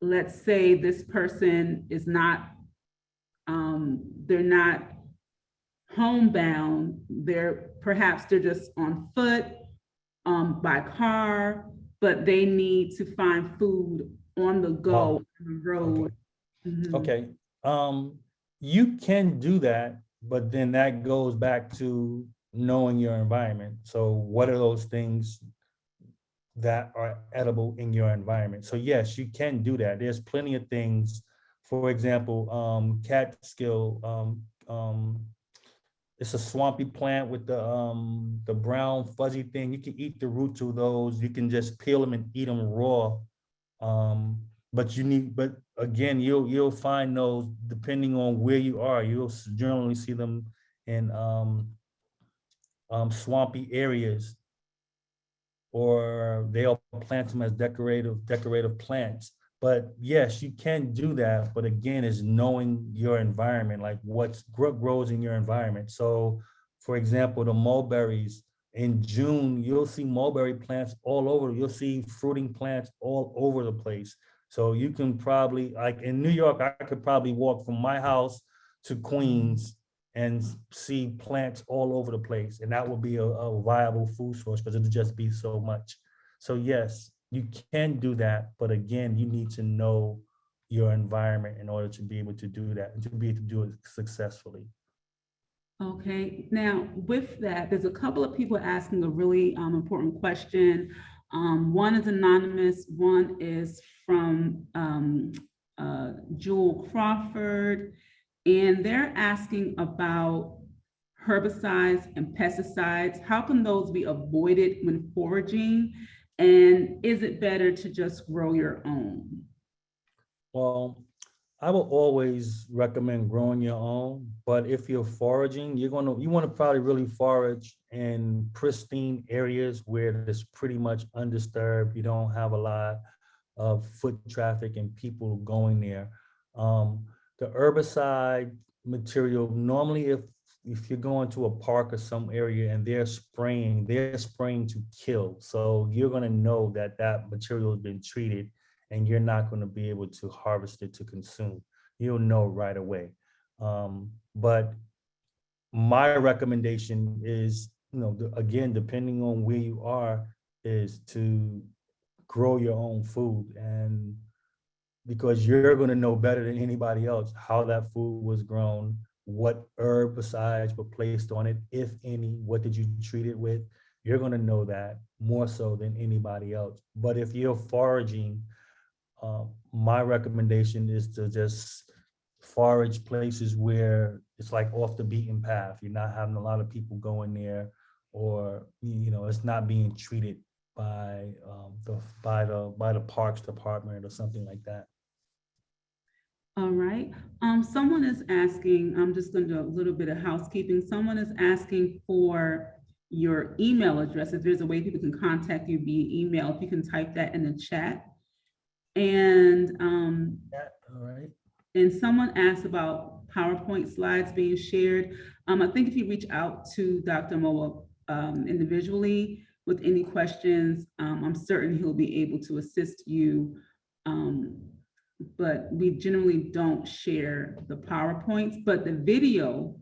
Speaker 1: let's say this person is not, they're not homebound, perhaps they're just on foot, by car, but they need to find food on the go, on the road.
Speaker 2: Okay. You can do that, but then that goes back to knowing your environment. So what are those things that are edible in your environment? So yes, you can do that. There's plenty of things. For example, catskill, it's a swampy plant with the brown fuzzy thing. You can eat the roots of those. You can just peel them and eat them raw. But again, you'll find those depending on where you are. You'll generally see them in swampy areas, or they'll plant them as decorative plants. But yes, you can do that. But again, it's knowing your environment, like what grows in your environment. So, for example, the mulberries, in June, you'll see mulberry plants all over. You'll see fruiting plants all over the place. So you can probably, like in New York, I could probably walk from my house to Queens and see plants all over the place. And that will be a viable food source because it'll just be so much. So yes, you can do that. But again, you need to know your environment in order to be able to do that and to be able to do it successfully.
Speaker 1: Okay, now with that, there's a couple of people asking a really important question. One is anonymous, one is from Jewel Crawford, and they're asking about herbicides and pesticides. How can those be avoided when foraging? And is it better to just grow your own?
Speaker 2: Well, I will always recommend growing your own, but if you're foraging, you want to probably really forage in pristine areas where it's pretty much undisturbed. You don't have a lot of foot traffic and people going there. The herbicide material, normally if you're going to a park or some area and they're spraying to kill. So you're going to know that that material has been treated and you're not going to be able to harvest it to consume. You'll know right away. But my recommendation is, again, depending on where you are, is to grow your own food. And because you're going to know better than anybody else how that food was grown, what herbicides were placed on it, if any, what did you treat it with? You're going to know that more so than anybody else. But if you're foraging, my recommendation is to just forage places where it's like off the beaten path. You're not having a lot of people going there, or it's not being treated by the parks department or something like that.
Speaker 1: All right. Someone is asking, I'm just going to do a little bit of housekeeping. Someone is asking for your email address. If there's a way people can contact you via email, if you can type that in the chat. And
Speaker 2: All right.
Speaker 1: and someone asked about PowerPoint slides being shared. I think if you reach out to Dr. Amoa individually with any questions, I'm certain he'll be able to assist you. But we generally don't share the PowerPoints, but the video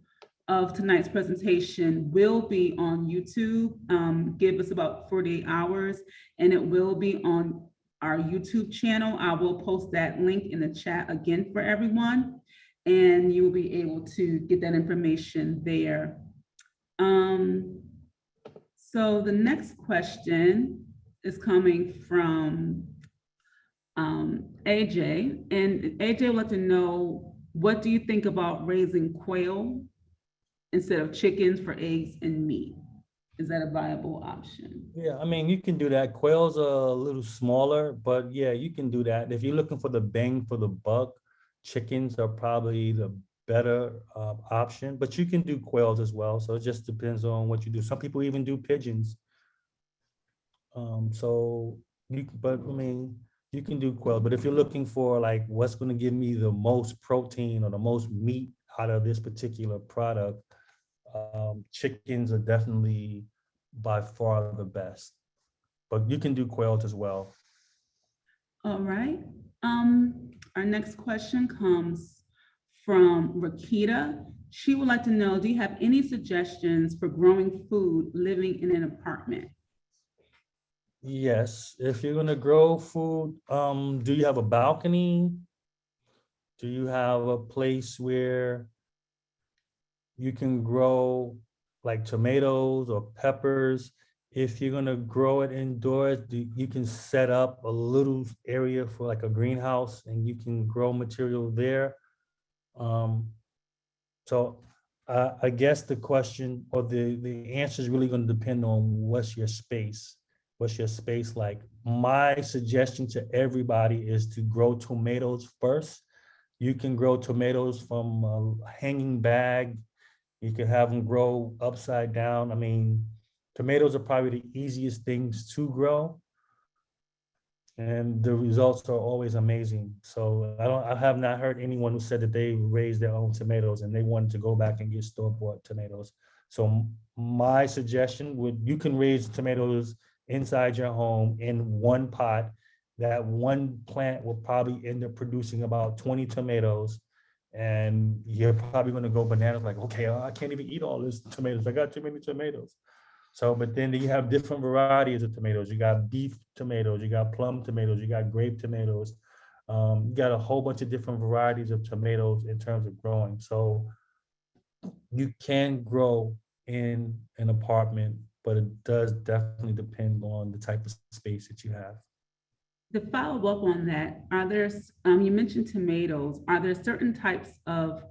Speaker 1: of tonight's presentation will be on YouTube. Give us about 48 hours and it will be on our YouTube channel. I will post that link in the chat again for everyone, and you will be able to get that information there. So the next question is coming from AJ, and AJ would like to know, what do you think about raising quail instead of chickens for eggs and meat? Is that a viable option?
Speaker 2: Yeah, I mean, you can do that. Quail's a little smaller, but yeah, you can do that. If you're looking for the bang for the buck, chickens are probably the better option, but you can do quails as well. So it just depends on what you do. Some people even do pigeons. But I mean, you can do quail, but if you're looking for like what's going to give me the most protein or the most meat out of this particular product, chickens are definitely by far the best, but you can do quails as well.
Speaker 1: All right. Our next question comes from Rakita. She would like to know, do you have any suggestions for growing food living in an apartment?
Speaker 2: Yes, if you're gonna grow food, do you have a balcony? Do you have a place where you can grow like tomatoes or peppers? If you're gonna grow it indoors, you can set up a little area for like a greenhouse and you can grow material there. So I guess the question or the answer is really gonna depend on what's your space. What's your space like? My suggestion to everybody is to grow tomatoes first. You can grow tomatoes from a hanging bag. You can have them grow upside down. I mean, tomatoes are probably the easiest things to grow, and the results are always amazing. So I have not heard anyone who said that they raised their own tomatoes and they wanted to go back and get store-bought tomatoes. So my suggestion would, you can raise tomatoes inside your home in one pot. That one plant will probably end up producing about 20 tomatoes. And you're probably going to go bananas like, okay, I can't even eat all this tomatoes. I got too many tomatoes. So, but then you have different varieties of tomatoes. You got beef tomatoes, you got plum tomatoes, you got grape tomatoes. You got a whole bunch of different varieties of tomatoes in terms of growing. So you can grow in an apartment, but it does definitely depend on the type of space that you have.
Speaker 1: To follow up on that, you mentioned tomatoes, are there certain types of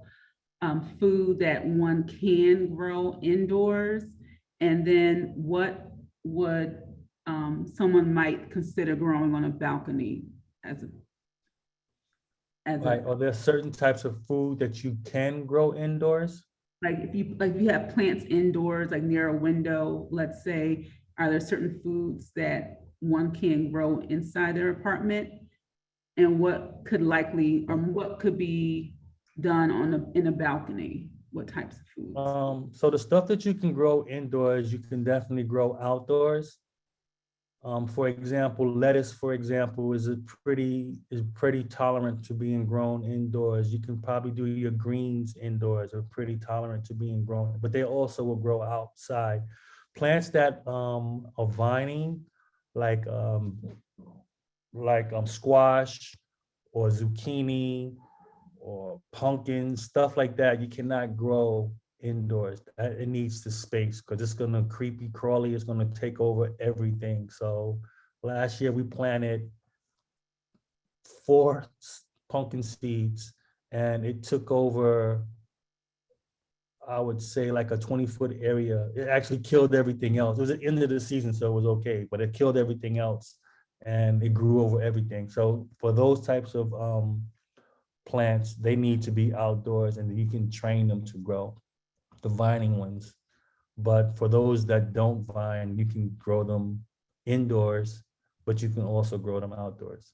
Speaker 1: food that one can grow indoors? And then what would someone might consider growing on a balcony as a, as
Speaker 2: Like,
Speaker 1: a,
Speaker 2: are there certain types of food that you can grow indoors?
Speaker 1: if you have plants indoors, like near a window, let's say, are there certain foods that one can grow inside their apartment? And what could be done in a balcony? What types of foods?
Speaker 2: So the stuff that you can grow indoors, you can definitely grow outdoors. For example, lettuce, for example, is pretty tolerant to being grown indoors. You can probably do your greens indoors, are pretty tolerant to being grown, but they also will grow outside. Plants that are vining, like squash or zucchini or pumpkins, stuff like that, you cannot grow indoors. It needs the space because it's gonna creepy crawly, it's gonna take over everything. So last year we planted four pumpkin seeds and it took over, I would say, like a 20-foot area. It actually killed everything else. It was the end of the season, so it was okay, but it killed everything else and it grew over everything. So for those types of plants, they need to be outdoors and you can train them to grow, the vining ones. But for those that don't vine, you can grow them indoors, but you can also grow them outdoors.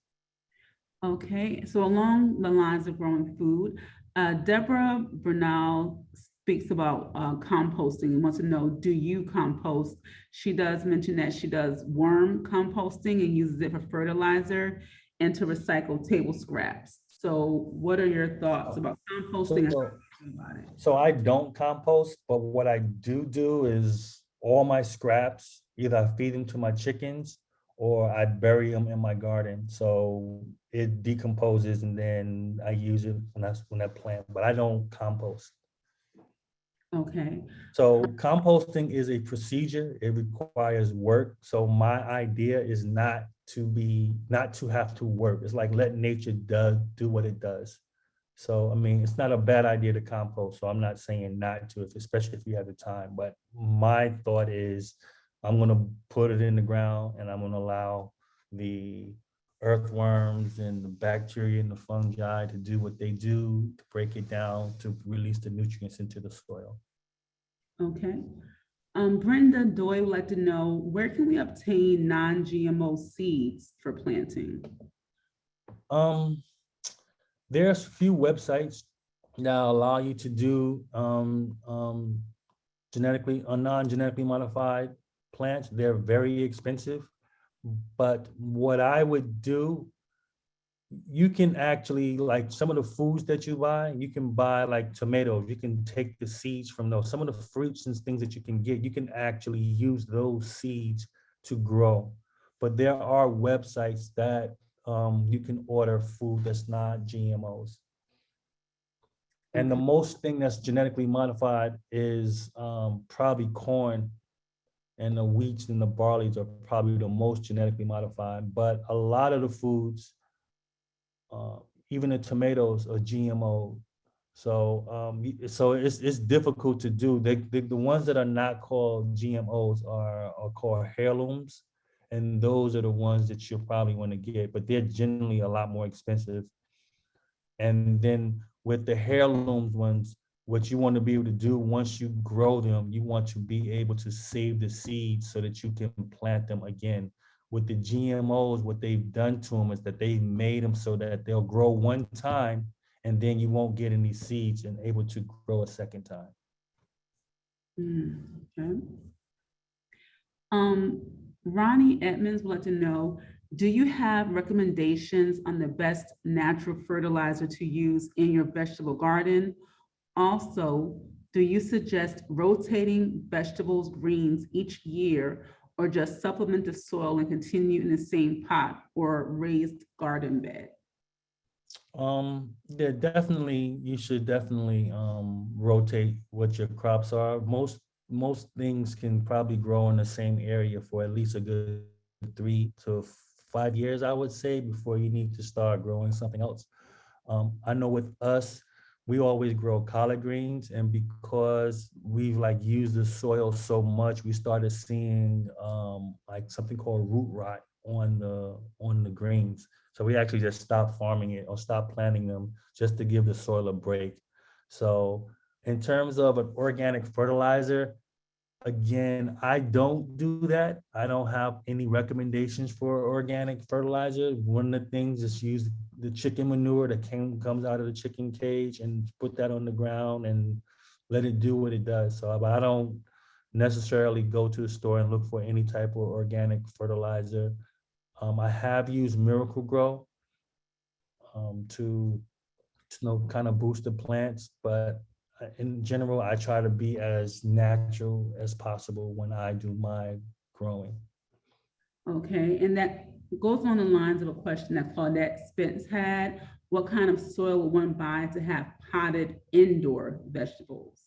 Speaker 1: Okay, so along the lines of growing food, Deborah Bernal speaks about composting and wants to know, do you compost? She does mention that she does worm composting and uses it for fertilizer and to recycle table scraps. So what are your thoughts about composting and
Speaker 2: So,
Speaker 1: about it?
Speaker 2: so I don't compost, but what I do is all my scraps, either I feed them to my chickens or I bury them in my garden. So it decomposes and then I use it when I plant, but I don't compost.
Speaker 1: Okay,
Speaker 2: So composting is a procedure. It requires work. So my idea is not to have to work. It's like let nature do what it does. So I mean, it's not a bad idea to compost. So I'm not saying not to, especially if you have the time. But my thought is, I'm gonna put it in the ground and I'm gonna allow the earthworms and the bacteria and the fungi to do what they do, to break it down, to release the nutrients into the soil.
Speaker 1: okay. Brenda Doyle would like to know, where can we obtain non-GMO seeds for planting?
Speaker 2: Um, there's a few websites that allow you to do genetically or non-genetically modified plants. They're very expensive, but what I would do, you can actually, like some of the foods that you buy, you can buy like tomatoes, you can take the seeds from those. Some of the fruits and things that you can get, you can actually use those seeds to grow. But there are websites that you can order food that's not GMOs. And the
Speaker 1: Okay.
Speaker 2: most thing that's genetically modified is probably corn, and the wheats and the barleys are probably the most genetically modified. But a lot of the foods, uh, even the tomatoes, are GMO. So so it's difficult to do. The ones that are not called GMOs are called heirlooms, and those are the ones that you'll probably want to get. But they're generally a lot more expensive. And then with the heirlooms ones, what you want to be able to do once you grow them, you want to be able to save the seeds so that you can plant them again. With the GMOs, what they've done to them is that they've made them so that they'll grow one time and then you won't get any seeds and able to grow a second time.
Speaker 1: Okay. Um, Ronnie Edmonds would like to know, do you have recommendations on the best natural fertilizer to use in your vegetable garden? Also, do you suggest rotating vegetables greens each year or just supplement the soil and continue in the same pot or raised garden bed?
Speaker 2: Yeah, definitely, you should definitely rotate what your crops are. Most things can probably grow in the same area for at least a good 3 to 5 years, I would say, before you need to start growing something else. I know with us, we always grow collard greens, and because we've like used the soil so much, we started seeing like something called root rot on the greens. So we actually just stopped farming it or stopped planting them just to give the soil a break. So in terms of an organic fertilizer, again, I don't do that. I don't have any recommendations for organic fertilizer. One of the things is use the chicken manure that comes out of the chicken cage and put that on the ground and let it do what it does. So but I don't necessarily go to the store and look for any type of organic fertilizer. I have used Miracle Grow to kind of boost the plants, but in general, I try to be as natural as possible when I do my growing.
Speaker 1: Okay, and that goes on the lines of a question that Claudette Spence had. What kind of soil would one buy to have potted indoor vegetables?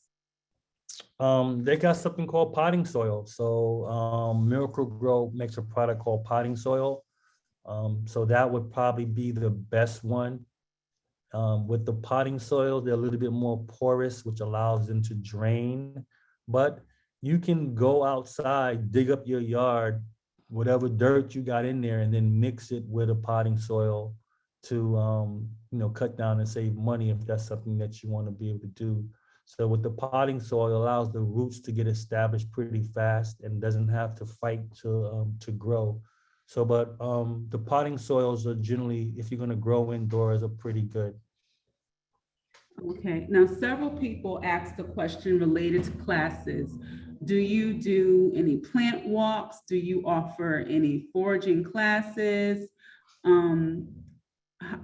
Speaker 2: They got something called potting soil. So Miracle Grow makes a product called potting soil. So that would probably be the best one. With the potting soil, they're a little bit more porous, which allows them to drain. But you can go outside, dig up your yard, whatever dirt you got in there, and then mix it with a potting soil to cut down and save money if that's something that you want to be able to do. So with the potting soil, allows the roots to get established pretty fast and doesn't have to fight to grow. So, but the potting soils are generally, if you're going to grow indoors, are pretty good.
Speaker 1: Okay, now several people asked a question related to classes. Do you do any plant walks? Do you offer any foraging classes? Um, h-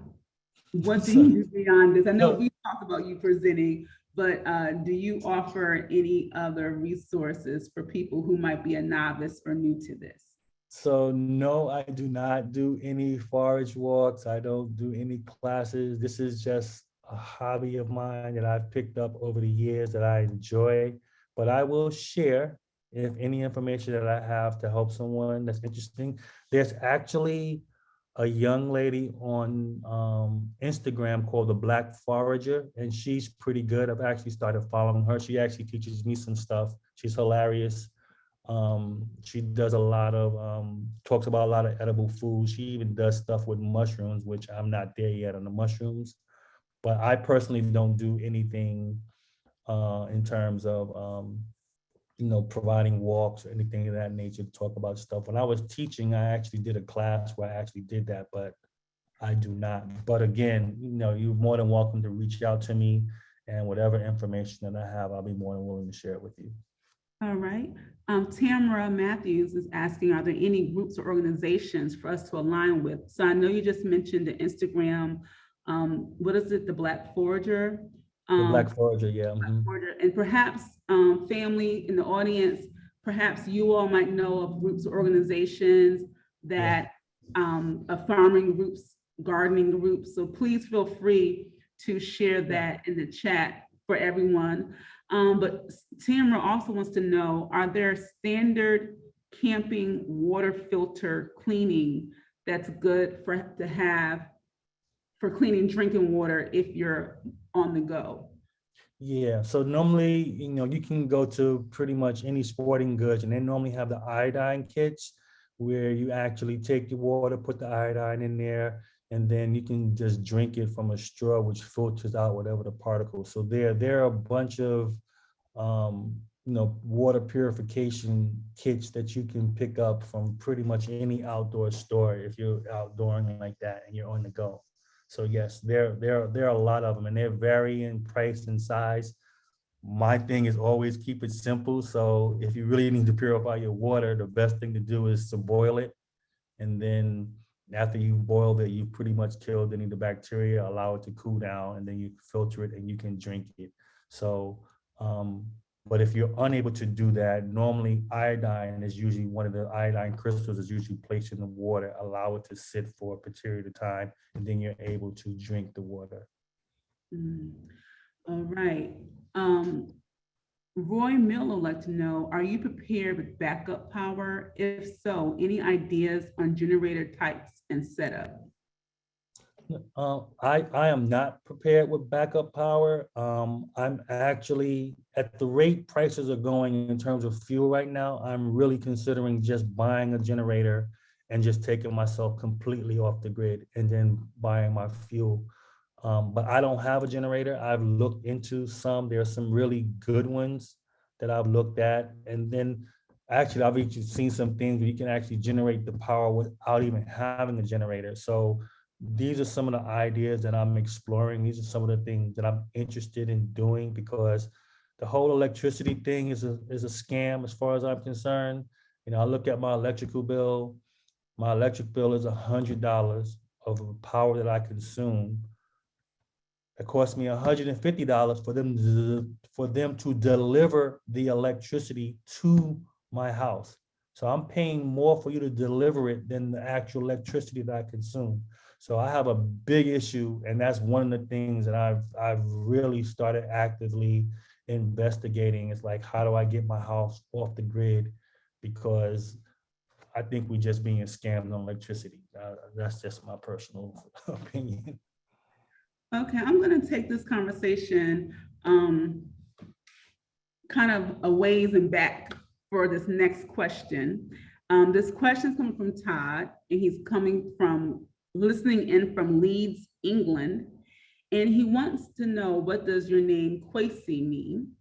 Speaker 1: what do
Speaker 2: So,
Speaker 1: you do beyond this? I know
Speaker 2: so,
Speaker 1: we talked about you presenting, but do you offer any other resources for people who might be a novice or new to this?
Speaker 2: so no, I do not do any forage walks. I don't do any classes. This is just a hobby of mine that I've picked up over the years that I enjoy. But I will share if any information that I have to help someone that's interesting. There's actually a young lady on Instagram called the Black Forager, and she's pretty good. I've actually started following her. She actually teaches me some stuff. She's hilarious. She does a lot of talks about a lot of edible foods. She even does stuff with mushrooms, which I'm not there yet on the mushrooms. But I personally don't do anything in terms of providing walks or anything of that nature to talk about stuff. When I was teaching, I actually did a class where I actually did that, but I do not. But again, you're more than welcome to reach out to me, and whatever information that I have, I'll be more than willing to share it with you.
Speaker 1: All right. Tamara Matthews is asking, are there any groups or organizations for us to align with? So I know you just mentioned the Instagram, what is it, the Black Forager?
Speaker 2: The Black
Speaker 1: Um,
Speaker 2: Forager, yeah.
Speaker 1: and perhaps family in the audience, perhaps you all might know of groups or organizations
Speaker 2: Yeah.
Speaker 1: that of farming groups, gardening groups. So please feel free to share
Speaker 2: Yeah.
Speaker 1: that in the chat for everyone. But Tamara also wants to know, are there standard camping water filter cleaning that's good to have for cleaning drinking water if you're on the go?
Speaker 2: Yeah, so normally, you can go to pretty much any sporting goods, and they normally have the iodine kits where you actually take your water, put the iodine in there, and then you can just drink it from a straw, which filters out whatever the particles. So there are a bunch of water purification kits that you can pick up from pretty much any outdoor store if you're outdooring like that and you're on the go. So yes, there are a lot of them, and they're varying in price and size. My thing is always keep it simple. So if you really need to purify your water, the best thing to do is to boil it, and then after you boiled it, you pretty much killed any of the bacteria. Allow it to cool down, and then you filter it and you can drink it. So But if you're unable to do that, normally iodine is usually one of the iodine crystals is usually placed in the water, allow it to sit for a period of time, and then you're able to drink the water.
Speaker 1: Mm. All right. Roy Miller would like to know, are you prepared with backup power? If so, any ideas on generator types and setup?
Speaker 2: I am not prepared with backup power. I'm actually at the rate prices are going in terms of fuel right now. I'm really considering just buying a generator and just taking myself completely off the grid and then buying my fuel. But I don't have a generator. I've looked into some. There are some really good ones that I've looked at, and then actually I've even seen some things where you can actually generate the power without even having a generator. So these are some of the ideas that I'm exploring. These are some of the things that I'm interested in doing because the whole electricity thing is a scam as far as I'm concerned. You know, I look at my electrical bill. My electric bill is $100 of power that I consume. It cost me $150 for them to deliver the electricity to my house. So I'm paying more for you to deliver it than the actual electricity that I consume. So I have a big issue, and that's one of the things that I've really started actively investigating. It's like, how do I get my house off the grid? Because I think we're just being scammed on electricity. That's just my personal opinion.
Speaker 1: Okay, I'm going to take this conversation kind of a ways and back for this next question. This question is coming from Todd, and he's coming from listening in from Leeds, England. And he wants to know, what does your name Kwesi mean?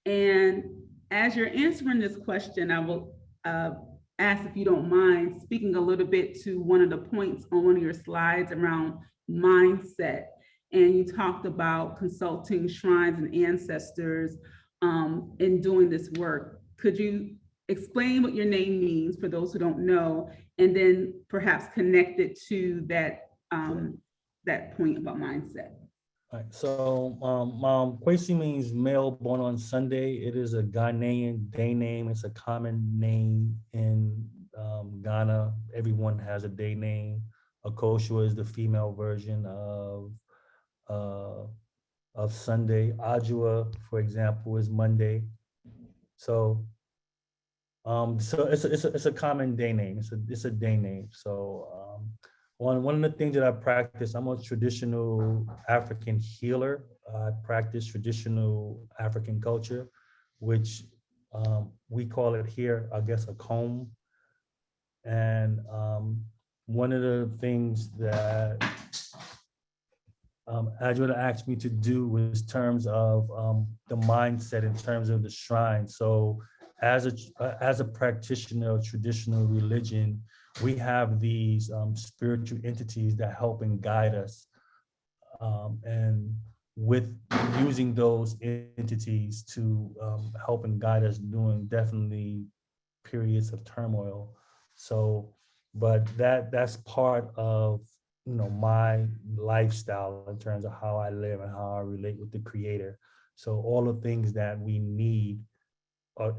Speaker 1: And as you're answering this question, I will ask if you don't mind speaking a little bit to one of the points on one of your slides around mindset. And you talked about consulting shrines and ancestors in doing this work. Could you explain what your name means for those who don't know, and then perhaps connect it to that that point about mindset?
Speaker 2: All right, so Kwesi means male born on Sunday. It is a Ghanaian day name. It's a common name in Ghana. Everyone has a day name. Akoshua is the female version of Sunday. Ajua, for example, is Monday. So it's a common day name. It's a day name. So one of the things that I practice, I'm a traditional African healer. I practice traditional African culture, which we call it here, I guess, a comb. And one of the things that Adriana asked me to do was terms of the mindset in terms of the shrine. So as a practitioner of traditional religion, we have these spiritual entities that help and guide us. And with using those entities to help and guide us during definitely periods of turmoil. So, but that's part of my lifestyle in terms of how I live and how I relate with the creator. So all the things that we need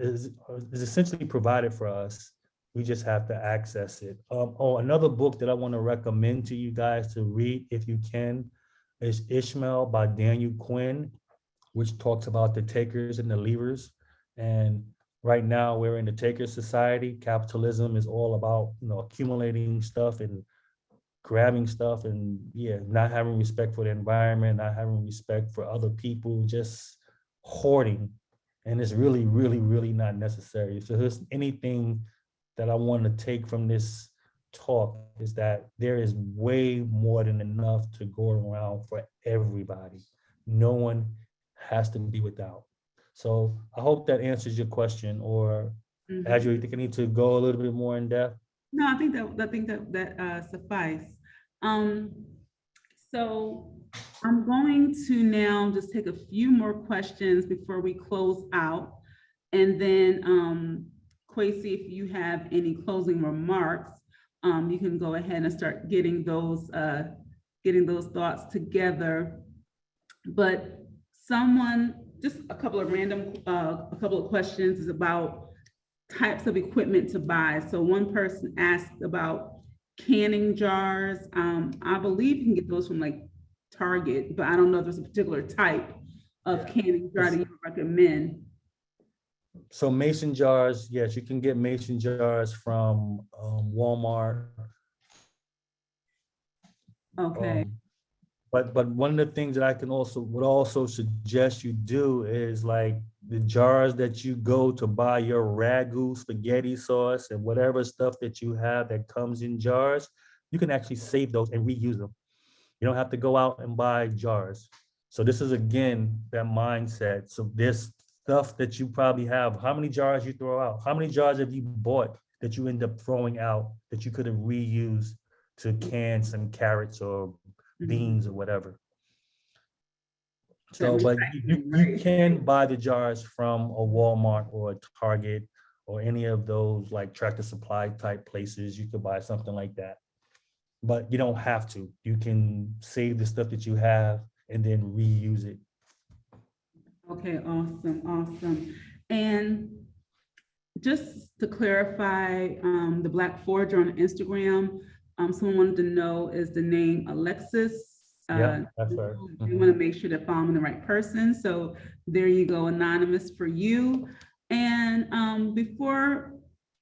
Speaker 2: is essentially provided for us. We just have to access it. Another book that I want to recommend to you guys to read if you can is Ishmael by Daniel Quinn, which talks about the takers and the leavers. And right now we're in the taker society. Capitalism is all about accumulating stuff and grabbing stuff and not having respect for the environment, not having respect for other people, just hoarding. And it's really, really, really not necessary. So if there's anything that I want to take from this talk is that there is way more than enough to go around for everybody. No one has to be without. So I hope that answers your question. Or Adriel, you think I need to go a little bit more in depth?
Speaker 1: No, I think that suffice. So I'm going to now just take a few more questions before we close out, and then Kwesi, if you have any closing remarks, you can go ahead and start getting those thoughts together. But someone just a couple of random, a couple of questions is about types of equipment to buy. So one person asked about canning jars. I believe you can get those from like Target, but I don't know if there's a particular type of
Speaker 2: Yeah.
Speaker 1: canning jar that you would recommend.
Speaker 2: So mason jars, yes, you can get mason jars from Walmart.
Speaker 1: Okay.
Speaker 2: Um, but one of the things that I can also would also suggest you do is like the jars that you go to buy your ragu spaghetti sauce and whatever stuff that you have that comes in jars, you can actually save those and reuse them. You don't have to go out and buy jars. So this is again that mindset. So this stuff that you probably have, how many jars you throw out? How many jars have you bought that you end up throwing out that you could have reused to can some carrots or
Speaker 1: Mhm.
Speaker 2: beans or whatever?
Speaker 1: That
Speaker 2: So, but
Speaker 1: recycling,
Speaker 2: you
Speaker 1: right?
Speaker 2: can buy the jars from a Walmart or a Target or any of those like Tractor Supply type places. You could buy something like that, but you don't have to. You can save the stuff that you have and then reuse it.
Speaker 1: Okay, awesome, awesome. And just to clarify, the Black Forager on Instagram, someone wanted to know is the name Alexis.
Speaker 2: Yeah, that's right.
Speaker 1: We want to make sure they're following the right person. So there you go, anonymous for you. And before,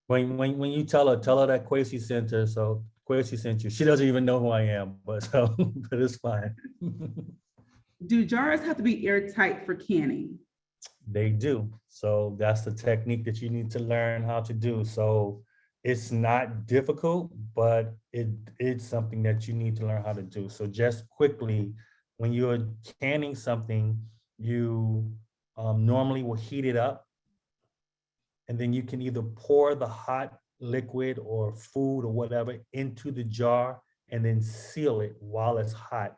Speaker 2: When you tell her that Kwesi sent her, so Kwesi sent you. She doesn't even know who I am, but so but it's fine.
Speaker 1: do jars have to be airtight for canning?
Speaker 2: They do. So that's the technique that you need to learn how to do. So it's not difficult, but it's something that you need to learn how to do. So just quickly, when you're canning something, you normally will heat it up, and then you can either pour the hot liquid or food or whatever into the jar and then seal it while it's hot.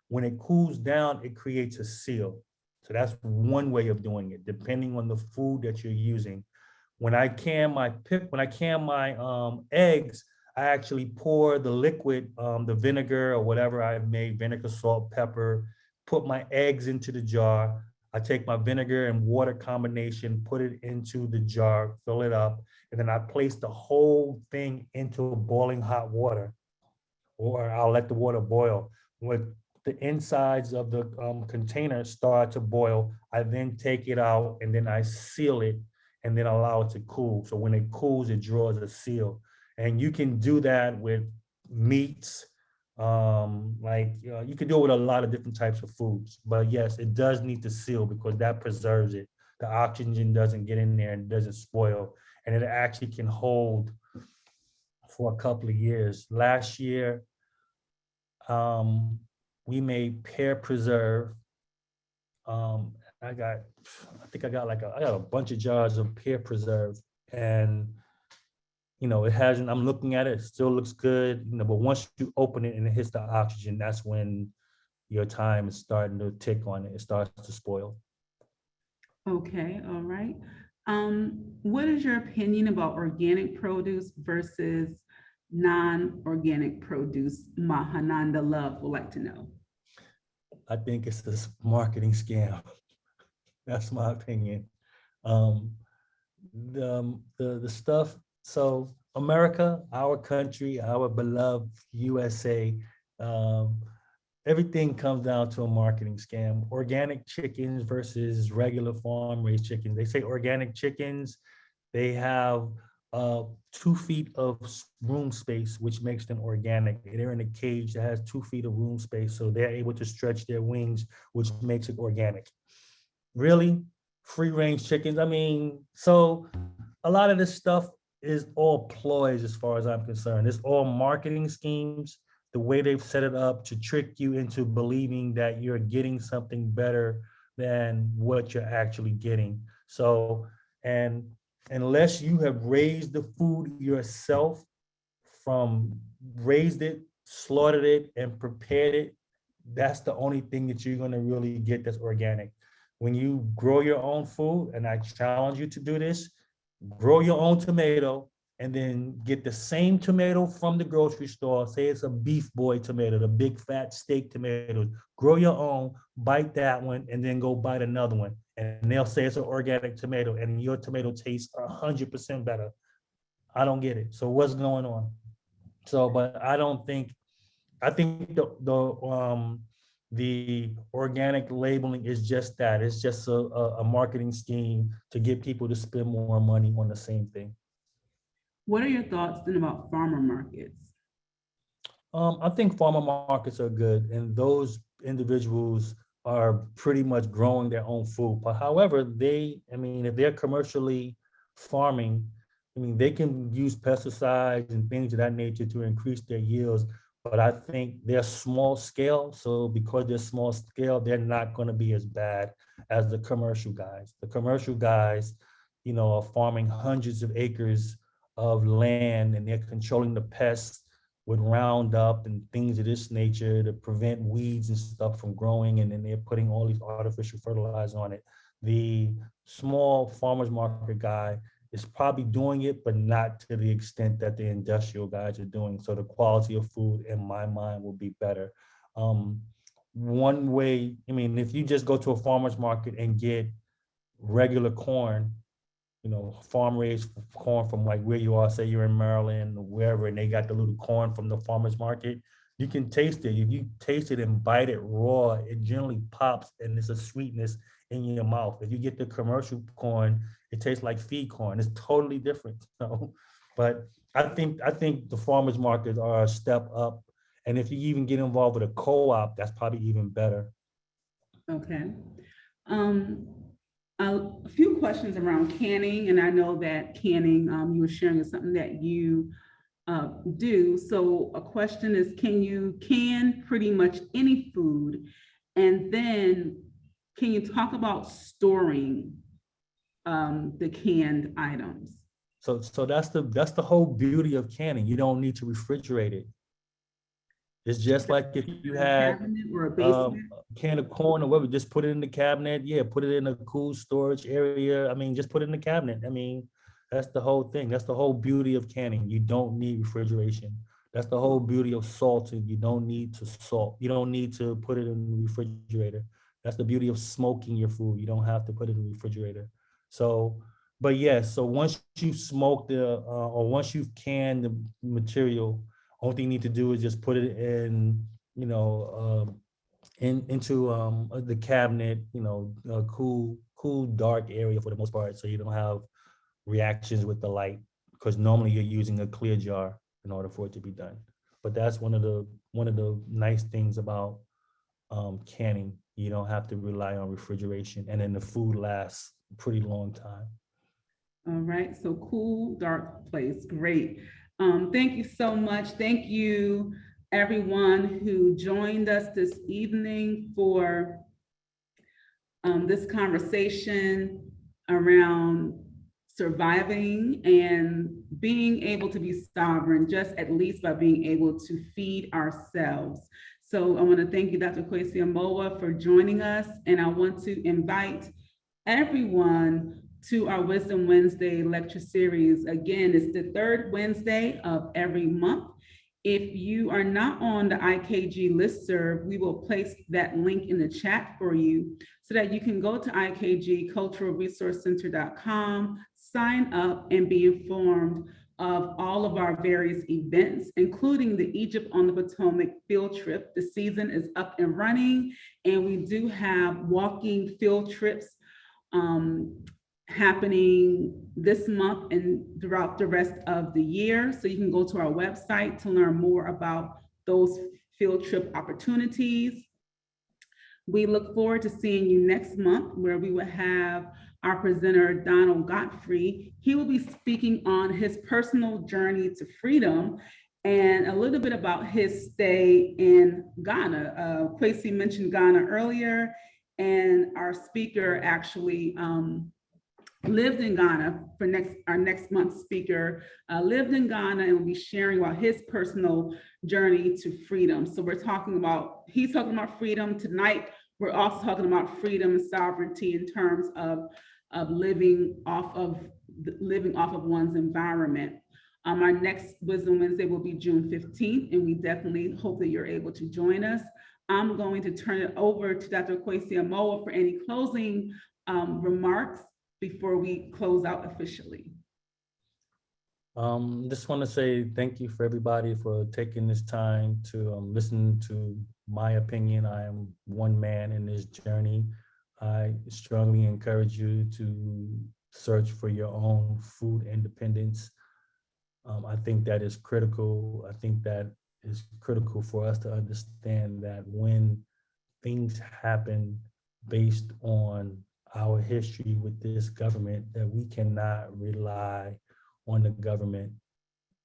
Speaker 2: When it cools down, it creates a seal. So that's one way of doing it, depending on the food that you're using. When I can my eggs, I actually pour the liquid, the vinegar or whatever I've made, vinegar, salt, pepper, put my eggs into the jar. I take my vinegar and water combination, put it into the jar, fill it up, and then I place the whole thing into boiling hot water, or I'll let the water boil. When the insides of the container start to boil, I then take it out and then I seal it and then allow it to cool. So when it cools, it draws a seal. And you can do that with meats. You can do it with a lot of different types of foods. But yes, it does need to seal because that preserves it. The oxygen doesn't get in there and doesn't spoil. And it actually can hold for a couple of years. Last year, um, we made pear preserve. Um, I got, I think I got a bunch of jars of pear preserve, and it hasn't. I'm looking at it; it still looks good, But once you open it and it hits the oxygen, that's when your time is starting to tick on it. It starts to spoil.
Speaker 1: Okay, all right. What is your opinion about organic produce versus non-organic produce? Mahananda Love would like to know.
Speaker 2: I think it's this marketing scam. That's my opinion. Um, the stuff. So America, our country, our beloved USA, um, everything comes down to a marketing scam. Organic chickens versus regular farm raised chickens. They say organic chickens, they have 2 feet of room space, which makes them organic. They're in a cage that has 2 feet of room space, so they're able to stretch their wings, which makes it organic. Really? Free range chickens? I mean, so a lot of this stuff is all ploys as far as I'm concerned. It's all marketing schemes, the way they've set it up to trick you into believing that you're getting something better than what you're actually getting. So, and unless you have raised the food yourself, from raised it, slaughtered it, and prepared it, that's the only thing that you're going to really get that's organic. When you grow your own food, and I challenge you to do this, grow your own tomato and then get the same tomato from the grocery store. Say it's a beef boy tomato, the big fat steak tomatoes. Grow your own, bite that one, and then go bite another one. And they'll say it's an organic tomato, and your tomato tastes 100% better. I don't get it. So what's going on? So, but I don't think, I think the organic labeling is just that. It's just a marketing scheme to get people to spend more money on the same thing.
Speaker 1: What are your thoughts then about farmer markets?
Speaker 2: I think farmer markets are good, and those individuals are pretty much growing their own food. But however, I mean, if they're commercially farming, I mean, they can use pesticides and things of that nature to increase their yields. But I think they're small scale. So because they're small scale, they're not going to be as bad as the commercial guys. The commercial guys, are farming hundreds of acres of land, and they're controlling the pests with Roundup and things of this nature to prevent weeds and stuff from growing. And then they're putting all these artificial fertilizers on it. The small farmers market guy is probably doing it, but not to the extent that the industrial guys are doing. So the quality of food, in my mind, will be better. One way, I mean, if you just go to a farmer's market and get regular corn, farm raised corn from like where you are, say you're in Maryland or wherever, and they got the little corn from the farmer's market, you can taste it. If you taste it and bite it raw, it generally pops and it's a sweetness in your mouth. If you get the commercial corn, it tastes like feed corn. It's totally different. But I think the farmers markets are a step up. And if you even get involved with a co-op, that's probably even better.
Speaker 1: Okay. A few questions around canning, and I know that canning, you were sharing, is something that you do. So a question is, can you can pretty much any food? And then can you talk about storing the canned items?
Speaker 2: So that's the whole beauty of canning. You don't need to refrigerate it. It's just like if you had
Speaker 1: Or a
Speaker 2: a
Speaker 1: basement?
Speaker 2: can of corn or whatever, just put it in the cabinet. Yeah, put it in a cool storage area. I mean, just put it in the cabinet. I mean, that's the whole thing. That's the whole beauty of canning. You don't need refrigeration. That's the whole beauty of salting. You don't need to salt. You don't need to put it in the refrigerator. That's the beauty of smoking your food. You don't have to put it in the refrigerator. So, but yes, so once you've smoked or once you've canned the material, only thing you need to do is just put it in, into the cabinet, a cool, dark area for the most part, so you don't have reactions with the light, because normally you're using a clear jar in order for it to be done. But that's one of the nice things about canning. You don't have to rely on refrigeration, and then the food lasts a pretty long time.
Speaker 1: All right, so cool, dark place, great. Thank you so much. Thank you, everyone who joined us this evening for this conversation around surviving and being able to be sovereign, just at least by being able to feed ourselves. So I want to thank you, Dr. Kwesi Amoa, for joining us, and I want to invite everyone to our Wisdom Wednesday lecture series. Again, it's the third Wednesday of every month. If you are not on the IKG listserv, we will place that link in the chat for you so that you can go to ikgculturalresourcecenter.com, sign up, and be informed of all of our various events, including the Egypt on the Potomac field trip. The season is up and running, and we do have walking field trips happening this month and throughout the rest of the year. So you can go to our website to learn more about those field trip opportunities. We look forward to seeing you next month, where we will have our presenter, Donald Godfrey. He will be speaking on his personal journey to freedom and a little bit about his stay in Ghana. Kwesi mentioned Ghana earlier, and our speaker actually lived in Ghana. For our next month's speaker lived in Ghana and will be sharing about his personal journey to freedom. So he's talking about freedom tonight. We're also talking about freedom and sovereignty in terms of living off of one's environment. Our next Wisdom Wednesday will be June 15th, and we definitely hope that you're able to join us. I'm going to turn it over to Dr. Kwesi Amoa for any closing remarks before we close out officially.
Speaker 2: Just want to say thank you for everybody for taking this time to listen to my opinion. I am one man in this journey. I strongly encourage you to search for your own food independence. I think that is critical. I think that is critical for us to understand that when things happen based on our history with this government, that we cannot rely on the government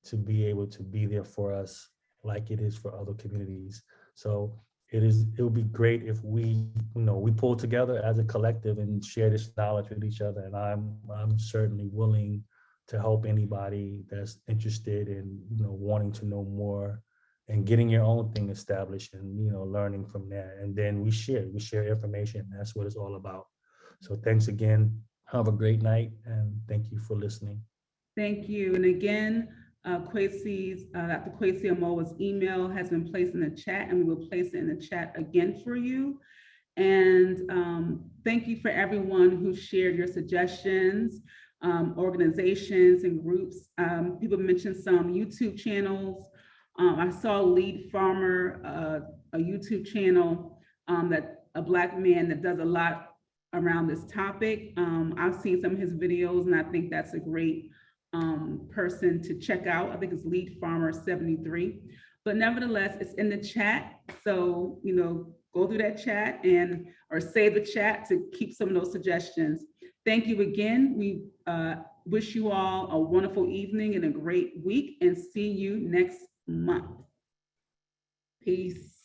Speaker 2: to be able to be there for us like it is for other communities. So it would be great if we pull together as a collective and share this knowledge with each other. And I'm certainly willing to help anybody that's interested in wanting to know more and getting your own thing established and learning from there. And then we share information. That's what it's all about. So thanks again. Have a great night, and thank you for listening.
Speaker 1: Thank you. And again, Dr. Kwesi Amoa's email has been placed in the chat, and we will place it in the chat again for you. And thank you for everyone who shared your suggestions, organizations and groups. People mentioned some YouTube channels. I saw Lead Farmer, a YouTube channel that a Black man that does a lot around this topic. I've seen some of his videos, and I think that's a great person to check out. I think it's Lead Farmer 73. But nevertheless, it's in the chat. So, go through that chat or save the chat to keep some of those suggestions. Thank you again. We wish you all a wonderful evening and a great week, and see you next month. Peace.